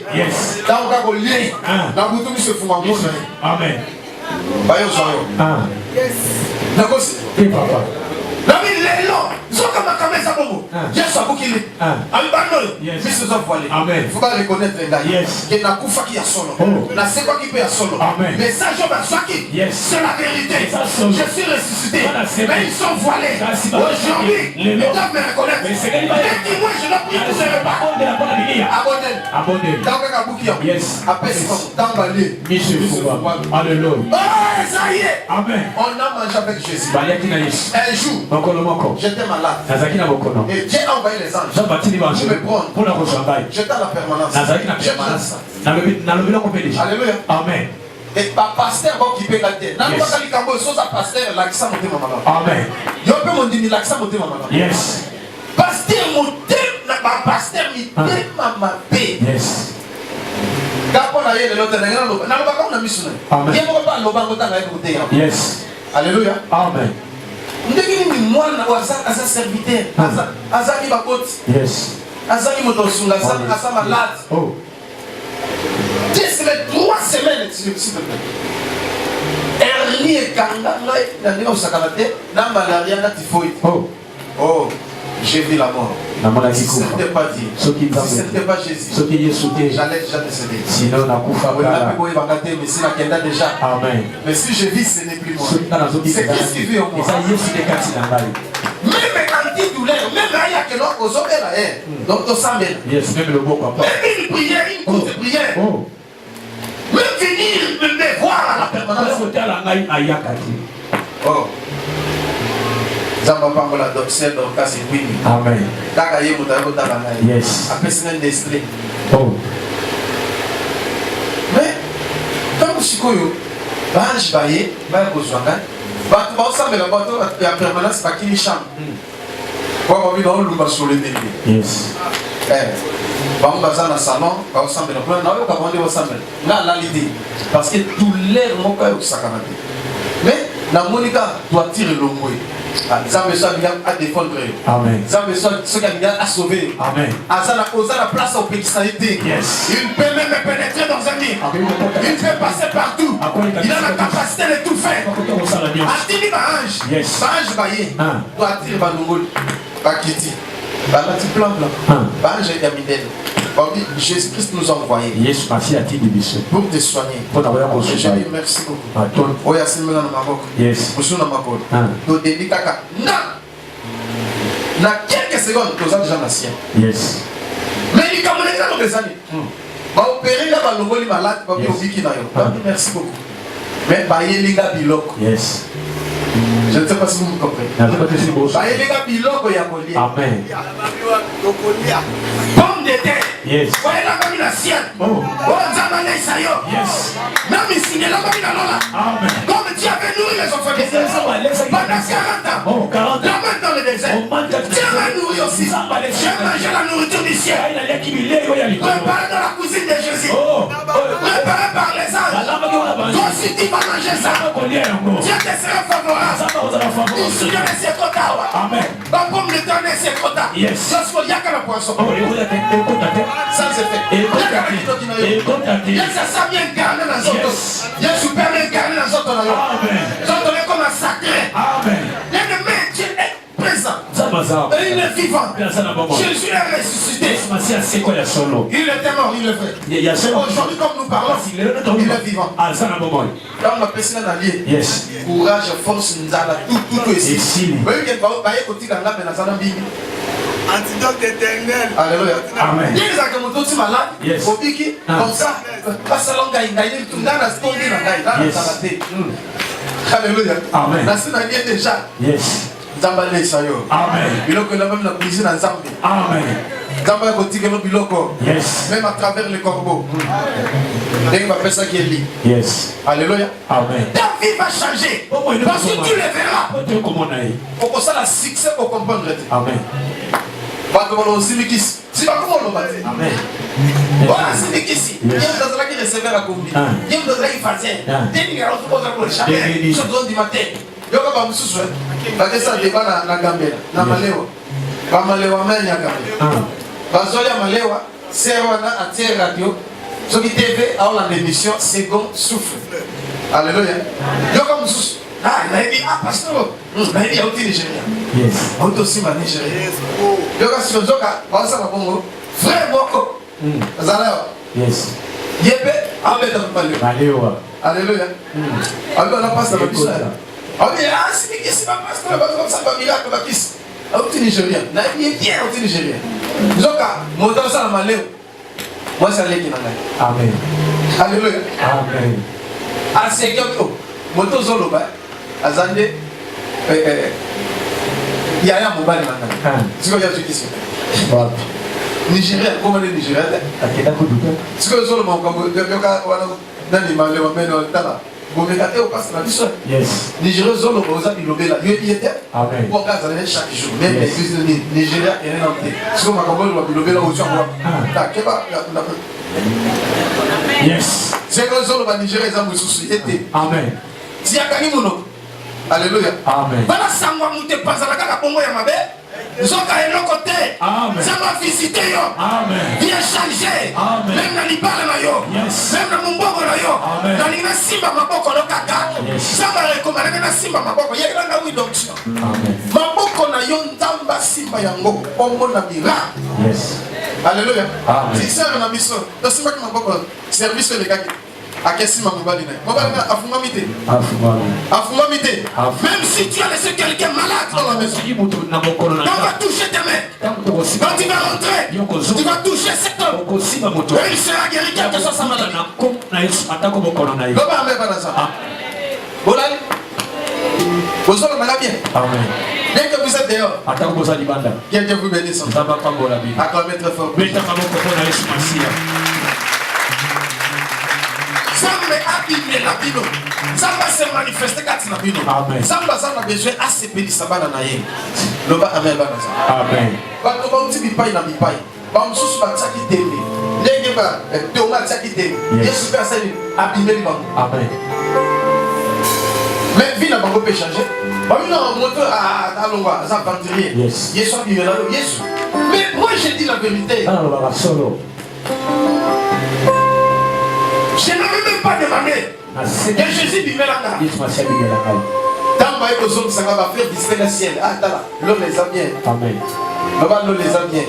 Dans ka ko lié. Na butu mi se fuma mo. Amen. Bayo soyo. Na ko si. Papa. Na mi lelo. Zoka makameza bongo. Yesu abukili. Albano. Misi zo voilé. Amen. Faut pas reconnaître les gars. Que na kufa ki ya solo. Na c'est quoi qui peut ya solo. Message au Basaki. C'est la vérité. Je suis ressuscité. Mais ils sont voilés. Aujourd'hui, les gens me reconnaissent. Mais dis-moi, je dois prier pour ce repas. Abonnez. Dans le Kabukia. Après, c'est comme dans le lieu. Alléluia. Oh, ça y est. Amen. On a mangé avec Jésus. Un jour, j'étais malade. Et Dieu a envoyé les anges pour me prendre. J'étais à la permanence. Alléluia. Amen. Et ma pasteur va occuper la terre. N'a pas qu'à l'icambo, chose à pasteur, l'accent monté maman. Amen. Yo peut mon dimi l'accent monté maman. Yes. Pasteur monté, ma pasteur monté maman. Yes. Quand on a eu l'autre, n'a pas qu'on a mis sur nous. Amen. Il n'y a pas de l'obang autant écouter. Yes. Alléluia. Amen. Ndekini ni mwana wa asa serviteur. Asa ni bakoti. Yes. Asa ni motosunga, asa malade. Oh. C'est les 3 semaines, s'il te plaît. Hernie et kanga, n'a au sakalate, n'a malaria, n'a typhoïde. Oh, j'ai vu la mort. Si ce n'était pas dit, si ce n'était pas Jésus, j'allais déjà décéder. Sinon, n'a pas déjà. Amen. Mais si je vis, ce n'est plus moi. C'est Christ qui vit en moi. Même anti-douleur, même rien que l'on aux hommes là, donc on s'en mêle. Yes, même le beau papa. Même une prière, une courte prière. Même venir me voir à la permanence. Oh. Zamba Pambola d'Oxel, Dorcas et Winnie. Amen. Takaye Moutago Tabangaye. Yes. Après, c'est un d'esprit. Oh. Mais, quand vous chikoyo, Banj Baye, Baye Bozwanga, Bato Baosam et la bateau, la permanence, pas qui cham. Quoi, on vit dans le loup sur les délits. Yes. Bamou Bazan à salon, Baosam et la plan, n'a pas commandé au Sam. Là, l'idée. Parce que tout l'air, mon père, ça a mais, La Monica doit tirer le mouet. Zambe soit bien à défendre. Amen. Zambe soit ce qui bien à sauver. Amen. Azala osa la place au pénalité. Yes. Il peut même pénétrer dans un lit. Il peut passer partout. Il a la capacité de tout faire. Atini ba ange. Yes. Ba ange baye. Doit attirer ba longoli. Ba kiti. Ba lati plan plan. Ba ange yamidel. Jésus-Christ nous a envoyé Yes, merci à ti de biso. pour te soigner. Pour t'avoir Je reçu. dis merci beaucoup. Attends. Oya simela na maboko. Yes. Musu na maboko. Ah. To deli kaka. Na quelques secondes toza déjà na sien. Yes. Mais il comme les gens bezani. Ba opérer la ba longoli malade ba bi obiki na yo. Ba merci beaucoup. Mais ba yelinga biloko. Yes. Je ne sais pas si vous me comprenez. Ba yelinga biloko ya kolia. Amen. Pomme de terre. Yes. Voilà comme la sienne. Oh, Zamane Sayo. Yes. Nami Sinela comme la Lola. Amen. Comme tu avais nourri les enfants d'Israël pendant 40 ans. Oh, 40 ans. La main dans le désert. Tu as nourri aussi. Tu as mangé la nourriture du ciel. Préparé dans la cuisine de Jésus. Préparé par les anges. Toi aussi tu vas manger ça. Dieu te sera favorable. Tu souviens de ces quotas. Amen. La pomme de terre de ces quotas. Yes. Lorsqu'il y a que le poisson. Ça c'est fait. Et ça ça bien incarné dans les autres. Il y a super bien incarné dans les autres. J'entends comme un sacré. Amen. L'ennemi, Dieu est présent. Et il est vivant. Jésus est ressuscité. Il était mort, il est vrai. Aujourd'hui, comme nous parlons, il est vivant. Là, on a passé un allié. Yes. Courage, force, nzala, tout ici. Vous voyez que vous avez côté quand là, mais dans la Bible. Antidote éternel. Alléluia. Amen. Il y a des gens qui sont malades. Yes. Au biki, comme ça, passe à l'ongay, il y a tout dans la stonde, dans la salade. Alléluia. Amen. La scène est déjà. Yes. Zambale sayo. Amen. Biloko la même la cuisine en Zambie. Amen. Zambale kotika no biloko. Yes. Même à travers les corbeaux. Dès va faire ça qui est lié. Yes. Alléluia. Amen. Ta vie va changer. Parce que tu le verras. Pour que ça la succès pour comprendre. Amen. Bato balo simikisi. Si ba ko lo bati. Amen. Voilà simikisi. Dieu nous a qui recevoir la combi. Dieu nous a qui fazer. Deni ga roto poza ko changer. Je donne du matin. Yo ka ba mususu. Ba que ça débat na Gambela. Na malewa. Ba malewa menya Gambela. Ba zoya malewa. Serwa na atie radio. Ce qui TV a la émission second souffle. Alléluia. Yo ka mususu. Ah, il a dit, ah, pasteur, il a dit, il y a aussi Nigeria. Yes. Il y a aussi Nigeria. Il y a aussi Nigeria. Il y a aussi Nigeria. Frère Moko. Yes. Yépe, Ahmed Abdou. Alléluia. Alors, on a passé dans le bisou. On dit, ah, c'est qui c'est pas pasteur, ça va miracle, va qui c'est. Il y a aussi Nigeria. Il y a bien aussi Nigeria. Zoka, mon temps, ça m'a l'air. Moi, c'est l'équipe. Amen. Alléluia. Amen. Ah, c'est qui moto zoloba azande yaya mobali nanga siko ya tukisi Wapi? Nigeria comment le Nigeria Akenda kuduka. siko zoloba ko yoka wana nani male wa meno tala bomekate au passe na biso. Yes. Nigeria zoloba oza bilobela yo yete. Amen. Pour kaza le chaque jour même les fils de Nigeria et n'importe siko makambo wa bilobela au tshwa ta keba Yes. siko zoloba Nigeria za mususu yete. Amen. Tiakani muno. Alléluia. Amen. Voilà sangwa mute panzala kaka bongo ya mabe. Zoka eloko te. Amen. Ça va visiter yo. Amen. Viens changer. Amen. Même na libala na yo. Yes. Même na mumbongo na yo. Amen. Na linga simba maboko lo kaka. Yes. Samba rekomana na simba maboko. Yekela na widoption. Amen. Maboko na yo ndamba simba yango bongo na mira. Yes. Alléluia. Amen. Si ça na mission. To simba ki maboko service le kaki. Akesima mobali na. Mobali na afumamite. Afumamite. Même si tu as laissé quelqu'un malade dans la maison, on va toucher tes mains. Quand tu vas rentrer, tu vas toucher cet homme. Et il sera guéri quelle que soit sa maladie. Amen. Dès que vous êtes dehors, que Dieu vous bénisse. Acclamez très fort. Zamba abimé la bino. Zamba se manifeste kati na bino. Zamba zamba besoin à se pédir sabana na ye. Loba amen bana za. Amen. Bato ba uti bipai na bipai. Ba mususu ba tsaki tembe. Ndenge ba tonga tsaki tembe. Yesu pe asali abimé li bango. Amen. Mais vie n'a pas pu changer. Yes. Mais moi j'ai dit la vérité. Je n'avais même pas demandé. Que Jésus lui met la carte. Tant que les hommes ça va faire disper le ciel. Ah, là, l'eau les a bien. Amen. L'eau les a bien.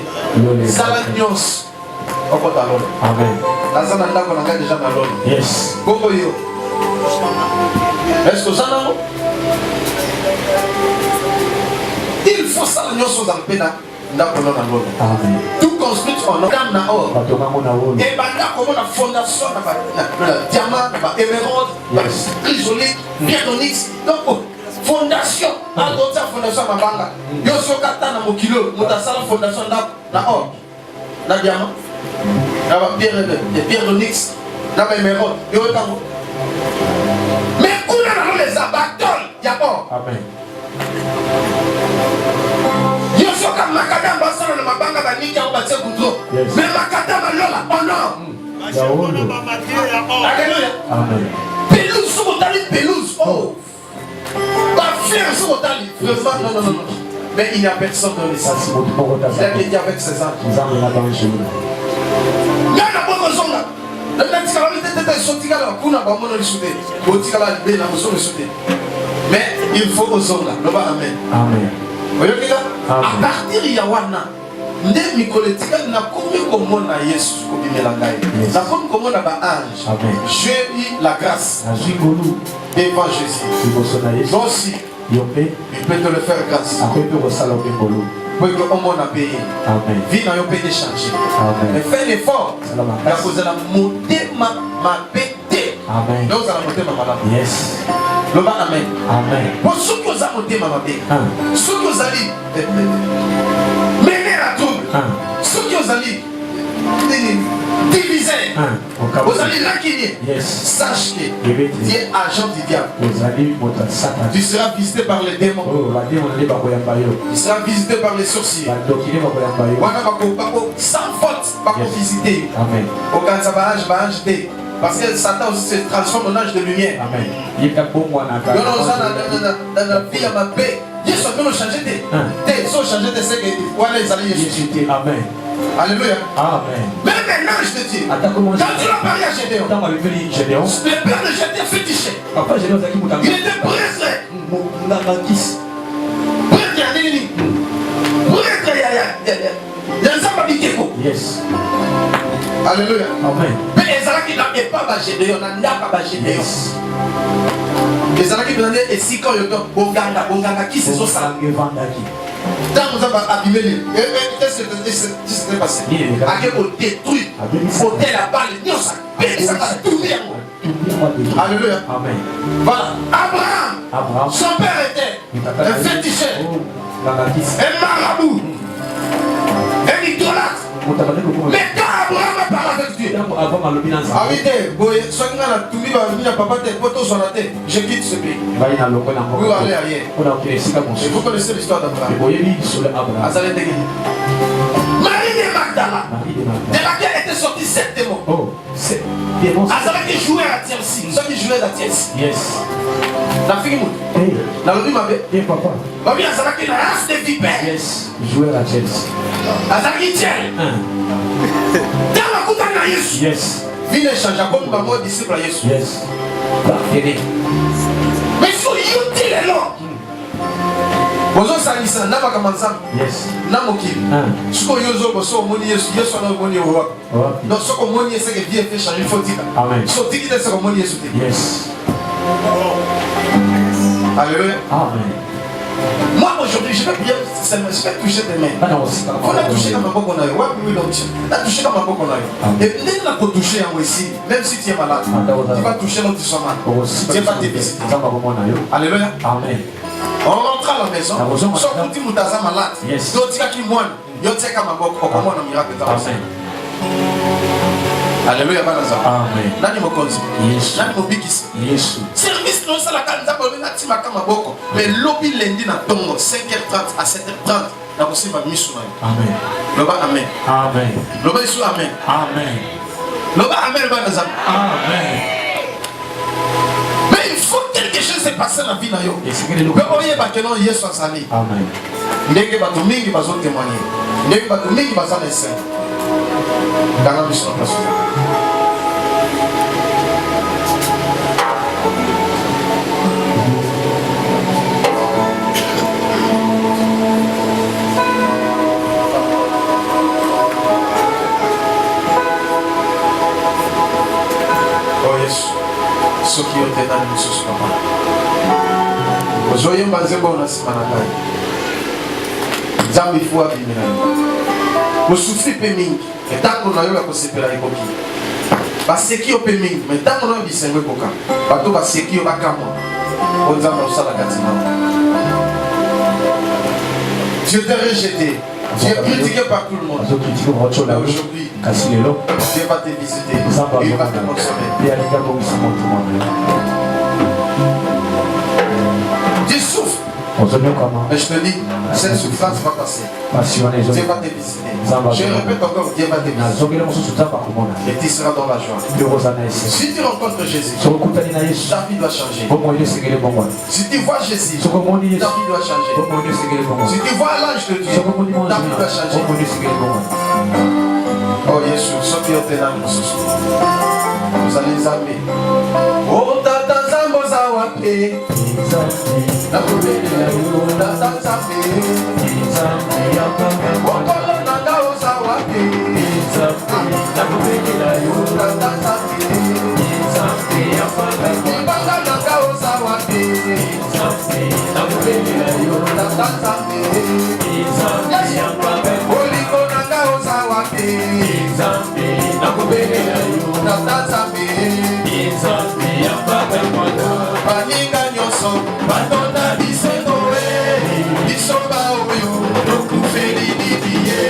Salagnos. Amen. La Zananda qu'on a déjà dans l'eau. Yes. Comment yo? Est-ce que ça n'a pas? Il faut ça l'union sur la peine. Amen. Tout construit en or. Et maintenant, comme la fondation, diamant, émeraude, chrysolite, pierre-onyx. Donc, fondation. En d'autres, fondation à Mabanga. Yo sur Katana Mokilo, Moutasala fondation na or. Na diamant. Na pierre-onyx. Na émeraude. Yo tango. Mais où on a les abattoirs, il y a or. Amen. Yosoka makadam basana na mabanga baniki au batie kudro. Mais makadam lola honor. Alléluia. Amen. Pelouse sur Otali, pelouse. Oh. Ba frère sur Otali. Vraiment non. Mais il n'y a personne dans les sens. Il a été avec ses anges. Il y a un bon zonga. Le natikala était sotikala kuna ba mono lisute. Botikala be na moso lisute. Mais il faut aux zonga. Loba amen. Amen. À partir de Yawana, j'ai eu la grâce devant Jésus. Toi aussi, il peut te le faire grâce. Pour que on a payé. Vie n'a pas changé. Mais fais l'effort. La cause de la montée ma pété. Donc ça la montée ma madame. Yes. Loba amen. Amen. Pour ceux qui ont monté ma mabé, ceux qui ont allé mener la trouble, ceux qui ont allé diviser, vous allez l'inquiéter. Sache que tu es agent du diable. Tu seras visité par les démons. Tu seras visité par les sorciers. Sans faute, pas pour visiter. Au cas où ça va acheter. Parce que Satan aussi se transforme en âge de lumière. Amen. Dans la vie à ma paix, Dieu soit venu changer de changer de ce que voilà les alliés Jésus. Amen. Alléluia. Amen. Mais maintenant je te dis, quand tu l'as parlé à Gédéon, le père de Gédéon fut touché. Il était prêtre. Yes. Alléluia. Amen. Mais les gens qui n'ont pas Gédéon, n'a pas Gédéon. Les gens qui n'ont pas et si quand ils ont Bonganga qui se sont salés. Quand nous avons abîmé, qu'est-ce qui s'est passé? À quel point détruit, ôter la balle, ça va tout bien. Alléluia. Amen. Voilà. Abraham, son père était un féticheur, un marabout, un idolâtre. Mais quand Abraham a parlé avec Dieu, je quitte ce pays. Vous allez ailleurs. Vous connaissez l'histoire d'Abraham. Marie de Magdala, de laquelle était sorti 7 démons. Azala qui jouait à Chelsea, ceux qui jouaient à Chelsea. Yes. La fille mout. La lobby m'a fait. Papa. Babi Azala qui la race de vipères. Yes. Jouer à Chelsea. Azala qui tient. Dans la coupe à Jésus. Yes. Vine changer comme maman disciple à Jésus. Yes. Mais sur YouTube les longs. Bozo salisa na bakamanza. Yes. Na mokili. Siko yozo boso moni Yesu na moni owa. Donc soko moni Yesu que Dieu fait changer faut dire. Amen. So tiki de soko moni Yesu. Yes. Alléluia. Amen. Moi aujourd'hui je vais prier seulement je vais toucher tes mains. On a touché dans ma boque on a eu. Ouais oui donc. On a touché dans ma boque on a eu. Et dès qu'on a touché en ici même si tu es malade, tu vas toucher notre somme. Tu vas te visiter. Alléluia. Amen. On rentre à la maison, sauf que tu es malade. D'autres qui moine, d'autres qui ont un miracle. Alléluia. Amen. Nani mokonzi. Yes. Nani mobikisi. Yes. Service non ça la kanza ba na tima kama boko. Mais lobby lundi na tongo 5h30 à 7h30 na kosima misu na. Amen. Loba amen. Amen. Loba isu amen. Amen. Loba amen ba na. Amen. Mais il faut quelque chose se passer dans la vie. Yesu azali. Amen. Ndenge bato mingi bazo témoigner. Ndenge bato mingi baza na essayer. Dans la mission de oh Yesu, ceux qui ont été dans le sous papa. Aujourd'hui, on a sima na kai. Zambi fua bimina. Mo souffri pe mingi. Et tant qu'on a eu la kosepela ekoki. Ba seki o pe mingi, mais tant qu'on a bisengo koka. Ba to ba seki o ba kamo. On zamba osala katina. Dieu t'a rejeté. Tu es critiqué par tout le monde. Aujourd'hui, Dieu va te visiter. Il va te consoler. Tu souffres. Mais je te dis, cette souffrance va passer. Dieu va te visiter. Je répète encore, Dieu va te visiter. Et tu seras dans la joie. Si tu rencontres Jésus, ta vie doit changer. Si tu vois Jésus, ta vie doit changer. Si tu vois l'ange de Dieu, ta vie doit changer. Oh Jésus, ceux qui ont été dans le sous. Vous allez les amener. Oh tata zambo zawape. Na kubele tata zambe. Oh kolo nanga zawape. Na kubele tata zambe. Ibanga nanga zawape. Na kubele tata zambe. Oliko nanga zawape. Na kubele tata zambe. Baninga nyoso batonda bisengo bisoba oyo okufeli didiye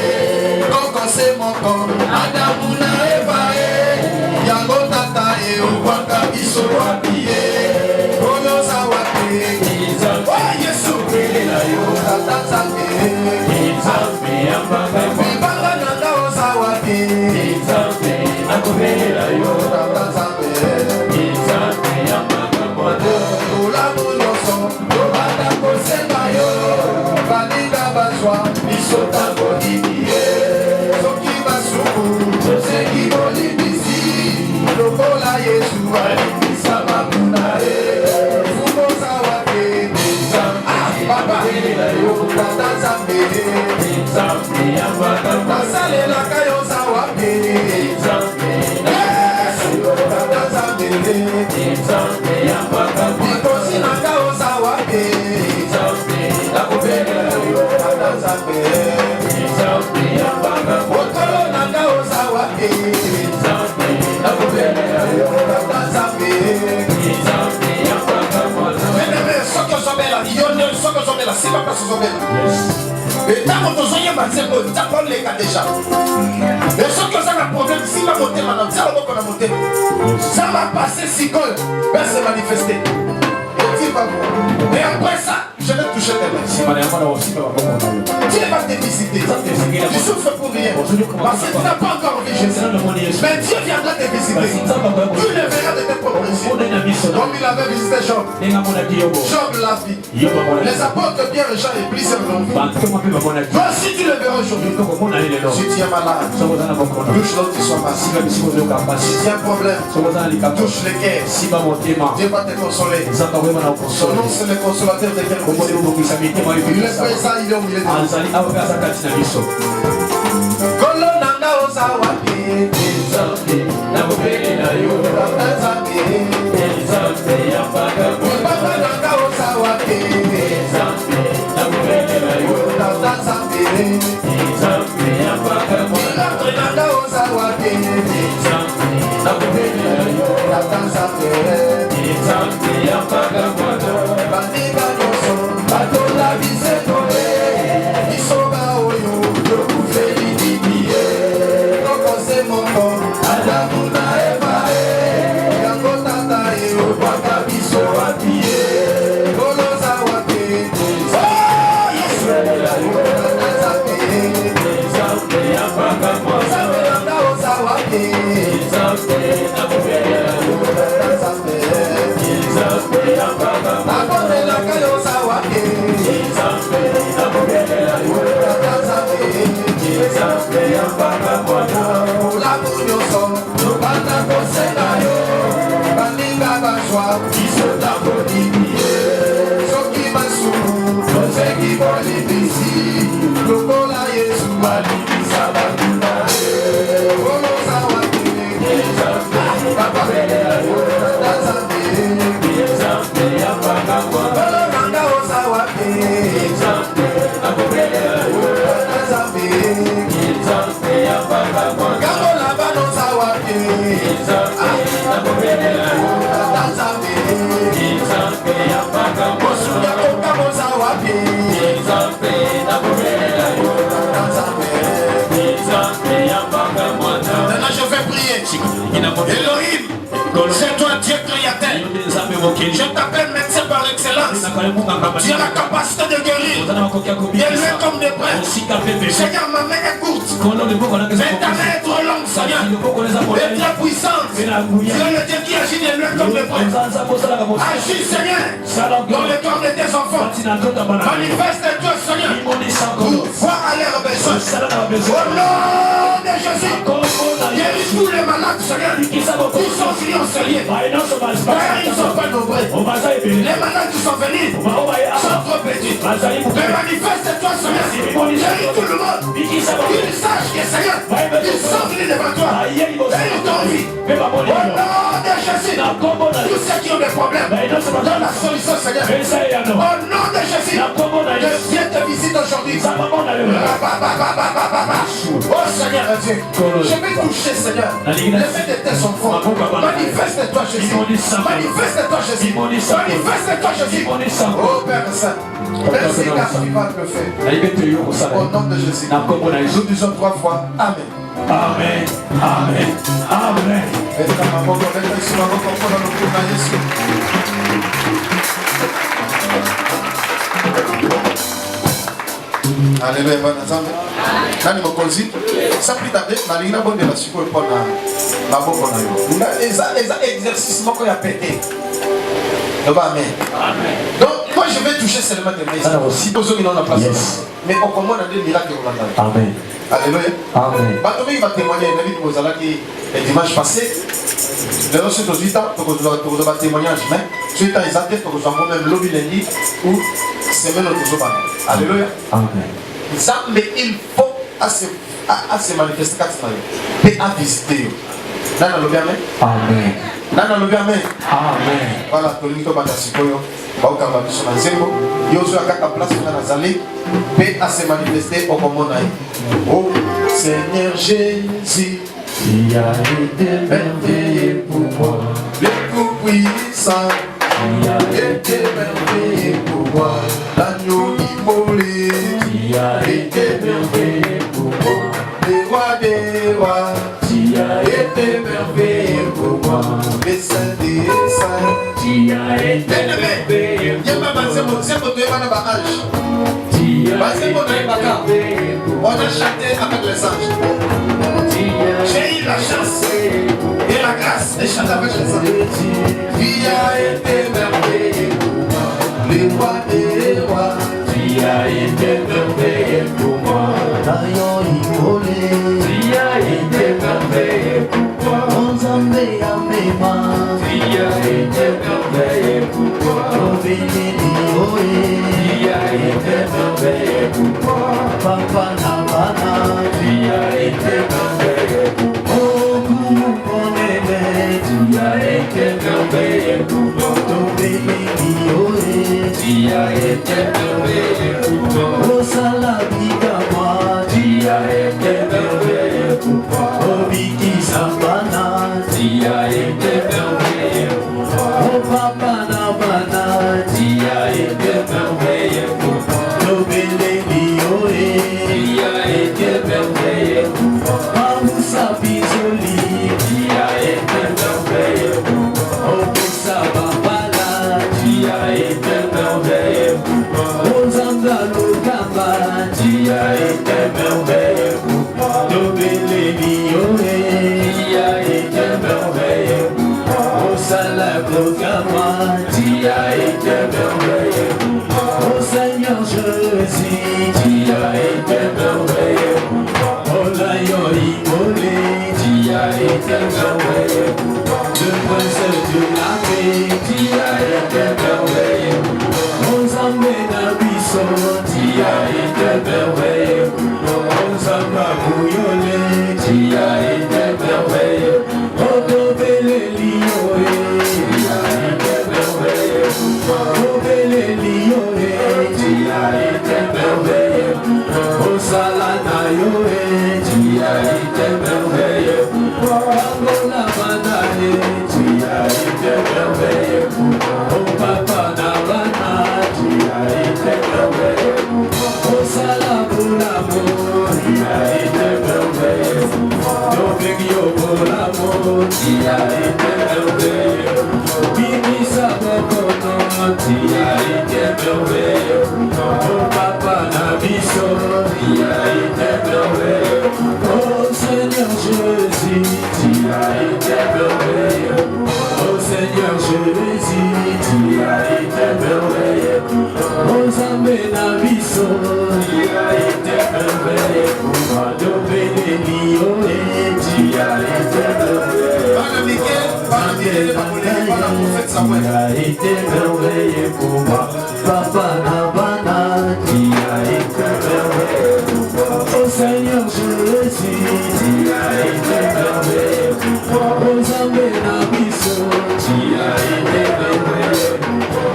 koko se moko Adamu na Eva yango tata okwaka biso wapiye oyo zawape oh Yesu kelela yo tata zambe bibanga nanga ozawape nakobelela yo tata zambe Et tant que vous avez un déjà. Et ceux qui ont un problème, si ma montée maintenant, ça va passer si cool, ben c'est manifesté. Et après ça, je vais toucher tes mains. Dieu va te visiter. Tu souffres pour rien. Parce que tu n'as pas encore vu Jésus. Mais Dieu viendra te visiter. Tu le verras de tes propres yeux. Comme il avait visité Job. Job l'a vu. Les apôtres Pierre et Jean et plusieurs l'ont vu. Toi aussi tu le verras aujourd'hui. Si tu es malade, touche l'autre qui soit malade. Si tu as un problème, touche les cœurs. Dieu va te consoler. Son nom c'est le consolateur de quelqu'un. Il est présent, il est au milieu de nous. Kolo nanga ozawapi. Na mubele na yo. Tatazapi. Baba nanga ozawapi. Na mubele na yo. Tatazapi. Milagre nanga ozawapi. Na mubele na yo. Tatazapi. Bandika nyoso batola biseto bisoba oyo lokufeli didiye koko se moko Adamu na Eva yango tata okwaka biso wapiye koloza wape oh Yesu tatazape sabelanga oza wape tatazape Elohim, c'est toi Dieu créateur. Je t'appelle médecin par l'excellence. Tu as la capacité de guérir. D'élever comme des prêtres. Seigneur, ma main est courte. Mais ta main est trop longue, Seigneur. Et très puissante. Tu es le Dieu qui agit d'élever comme des prêtres. Agis, Seigneur, dans le corps de tes enfants. Manifeste-toi, Seigneur, pour voir à leurs besoins. Au nom de Jésus, guéris tous les malades, Seigneur, qui sont financiers. Ils ne sont pas nombreux. Les malades qui sont venus sont trop petits. Mais manifeste-toi, Seigneur. Guéris tout le monde. Qu'ils sachent que, Seigneur, ils sont venus devant toi. Et ils t'ont vu. Au nom de Jésus, tous ceux qui ont des problèmes, donne la solution, Seigneur. Au nom de Jésus, que Dieu te visite aujourd'hui. Oh Seigneur Dieu, je vais toucher, Seigneur. Les mains de tes enfants. Manifeste-toi, Jésus. Manifeste-toi, Jésus. Manifeste-toi, Jésus. Oh Père Saint, merci car tu vas le faire. Au nom de Jésus. Nous disons 3 fois Amen. Amen. Amen. Amen. Alléluia, bon ensemble. Nani mokonzi, ça plus tarder, na lina bonne de la siko pour na boko na yo. Na eza exercice moko ya pété. Amen. Amen. Donc moi je vais toucher seulement des mains. Si besoin il en a place. Mais on commande des miracles au Rwanda. Amen. Alléluia. Amen. Batomi va témoigner la vie de Mozala qui est dimanche passé. Le reste de 18 ans, tu vas témoignage, mais tu es dans les athlètes, tu vas même lobby lundi ou semaine au Zoba. Alléluia. Amen. Mais il faut à se manifester quand tu et à visiter. Nana lobby amen. Amen. Nana lobby amen. Amen. Voilà, tu l'as dit à Sikoyo. Bauka Babisho Manzembo. Yosu Akaka place pour Nazali. Et à se manifester au Comonaï. Oh Seigneur Jésus. Qui a été merveilleux pour moi, le tout-puissant, qui a été merveilleux pour moi, l'agneau immolé, qui a été merveilleux pour moi, le roi des rois, qui a été merveilleux pour moi, le saint des saints, qui a été merveilleux pour moi, on a chanté avec les anges. J'ai eu la chance et la grâce de chanter avec les anges. Qui a été merveilleux pour moi, le roi des rois. Qui a été merveilleux pour moi, l'agneau immolé. Qui a été merveilleux pour moi, mon Zambé à mes mains. Qui a été merveilleux pour moi, mon béni. Qui a été merveilleux pour moi, Papa Navana. Qui a été merveilleux pour moi. Tu as été merveilleux pour moi, ton béni, tu as été merveilleux pour moi, oh Salabika moi, tu as été merveilleux pour moi, oh Biki Sambana, tu as été merveilleux pour moi, oh Papa Nabana, tu as été merveilleux pour moi, oh Béni, tu as été merveilleux pour moi, oh Sabizoli. Qui a été merveilleux pour moi, oh Sababala, qui a été merveilleux pour moi, oh Zangalo Kamba, qui a été merveilleux pour moi, oh Beleni qui a été merveilleux pour moi, oh Salabo Kamba, qui a été merveilleux pour moi, oh Seigneur Jésus, qui a été merveilleux pour moi, oh tu as été merveilleux. Oh Samba Bouillonné, tu as été merveilleux. Oh Tobele Lioé, tu as été merveilleux. Tobele Lioé, tu as été merveilleux. Oh Salana Yoé, tu as été merveilleux. Angola Banane, tu as été merveilleux. Oh Papa Navana, tu as été merveilleux. Oh Salabulamo, tu as été merveilleux. Dobegio Bolamo, tu as été merveilleux. Bimisa Bokono, tu as été merveilleux. Oh Papa Nabiso, tu as été merveilleux. Oh Seigneur Jésus, tu as été merveilleux. Oh Seigneur Jésus, tu as été merveilleux. Oh Zambé Nabiso, tu as été merveilleux. Oh Dobele Lioé, tu as été merveilleux. Tu as été merveilleux pour moi. Papa Nabana, tu as été merveilleux. Oh Seigneur Jésus, tu as été merveilleux. Oh Zambé Nabiso, tu as été merveilleux.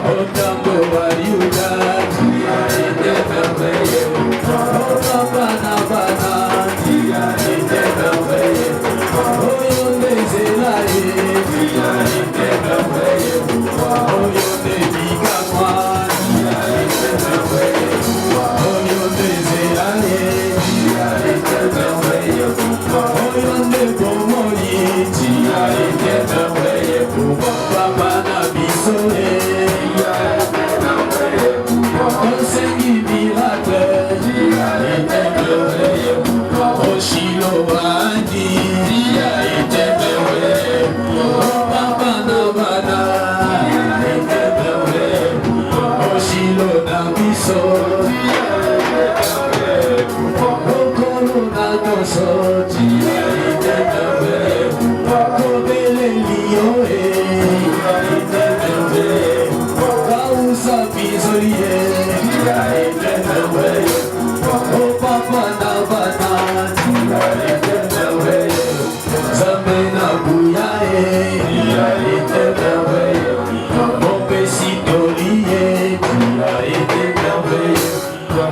Oh Tambo Ayuda, tu as été merveilleux. Oh Papa Nabana, tu as été merveilleux. Oh Yonde Zelaye, tu as été merveilleux. Oh Yonde Bigamwa, tu as été merveilleux. Oh Yonde Zelaye, tu as été merveilleux. Oh Yonde Bomoli, tu as été merveilleux. Papa Nabiso, tu as été merveilleux. Oh Seigneur miracle, tu as été merveilleux. Oh Shiloh-Adi, tu as été merveilleux. Oh Papa Nabana, tu as été merveilleux. Oh Shiloh Nabiso, tu as été merveilleux. Oh Coronadoso, tu as été merveilleux. Kobele Lioé, tu as été merveilleux. Kausa Pizolie, tu as été merveilleux. Oh Papa Nabana, tu as été merveilleux. Zambena Bouyaé, tu as été merveilleux. Mon Besito Lié, tu as été merveilleux.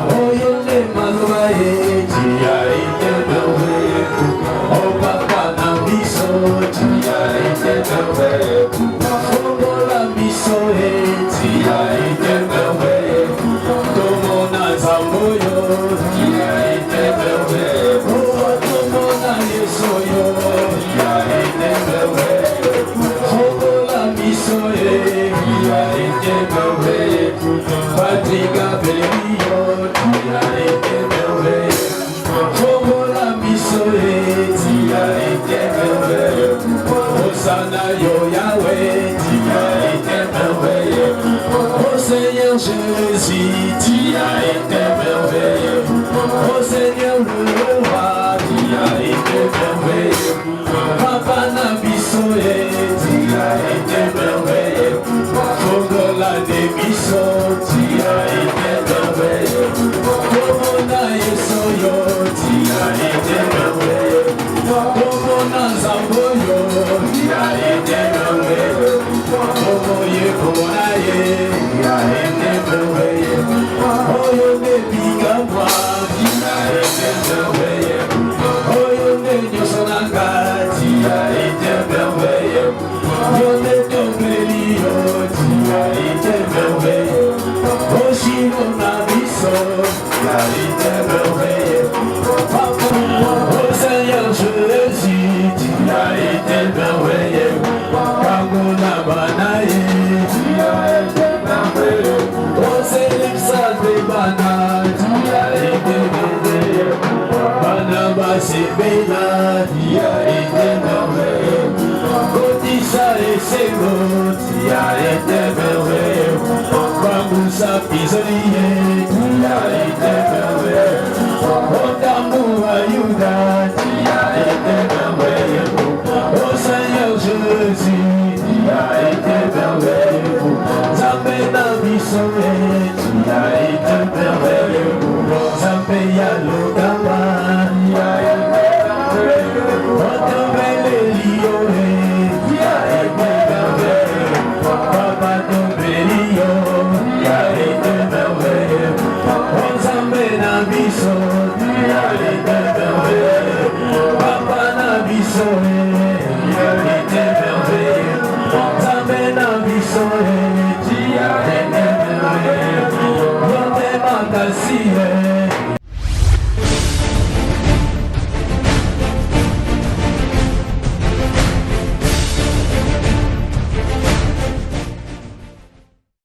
Oh Yone Maloaé, tu as été merveilleux. Oh Papa Nabiso, tu as été merveilleux. Oh Bola Bisoé, tu as été merveilleux. Tomona Zamboyo, tu as été merveilleux. Oh Tomona Yesoyo, tu as été merveilleux. Oh Bola Bisoé, tu as été merveilleux. Patrick Abelio, tu as été merveilleux. Oh Bola Bisoé, tu as été merveilleux. Hosanna Yo Yahweh, tu as été merveilleux. Oh Seigneur Jésus, tu as été merveilleux. Oh Seigneur le roi, tu as été merveilleux. Papa Nabisoé, tu as été merveilleux. Fogola Nebiso, tu as été merveilleux. Tomona Yesoyo, tu as été merveilleux. Tomona Zamboyo, tu as été merveilleux. Tomoye Konaye, tu as été merveilleux. Oyone Bigamwa, tu as été merveilleux. Oyone Nyosonanga, tu as été merveilleux. Yone Tobelio, tu as été merveilleux. Oshiro Nabiso, tu as été merveilleux. Oh Seigneur Jésus, tu as été merveilleux. Kangona Banaye, tu as été merveilleux. Oh Seigneur Salvebana, tu as été merveilleux. Banaba Sebela, tu as été merveilleux. Kotisa et Sego, tu as été merveilleux. Bambousa Pizolie, tu as été merveilleux. Otamou Ayuda, tu as été merveilleux. Oh Seigneur Jésus, tu as été merveilleux. Zambé Nabisoé, tu as été merveilleux. merci.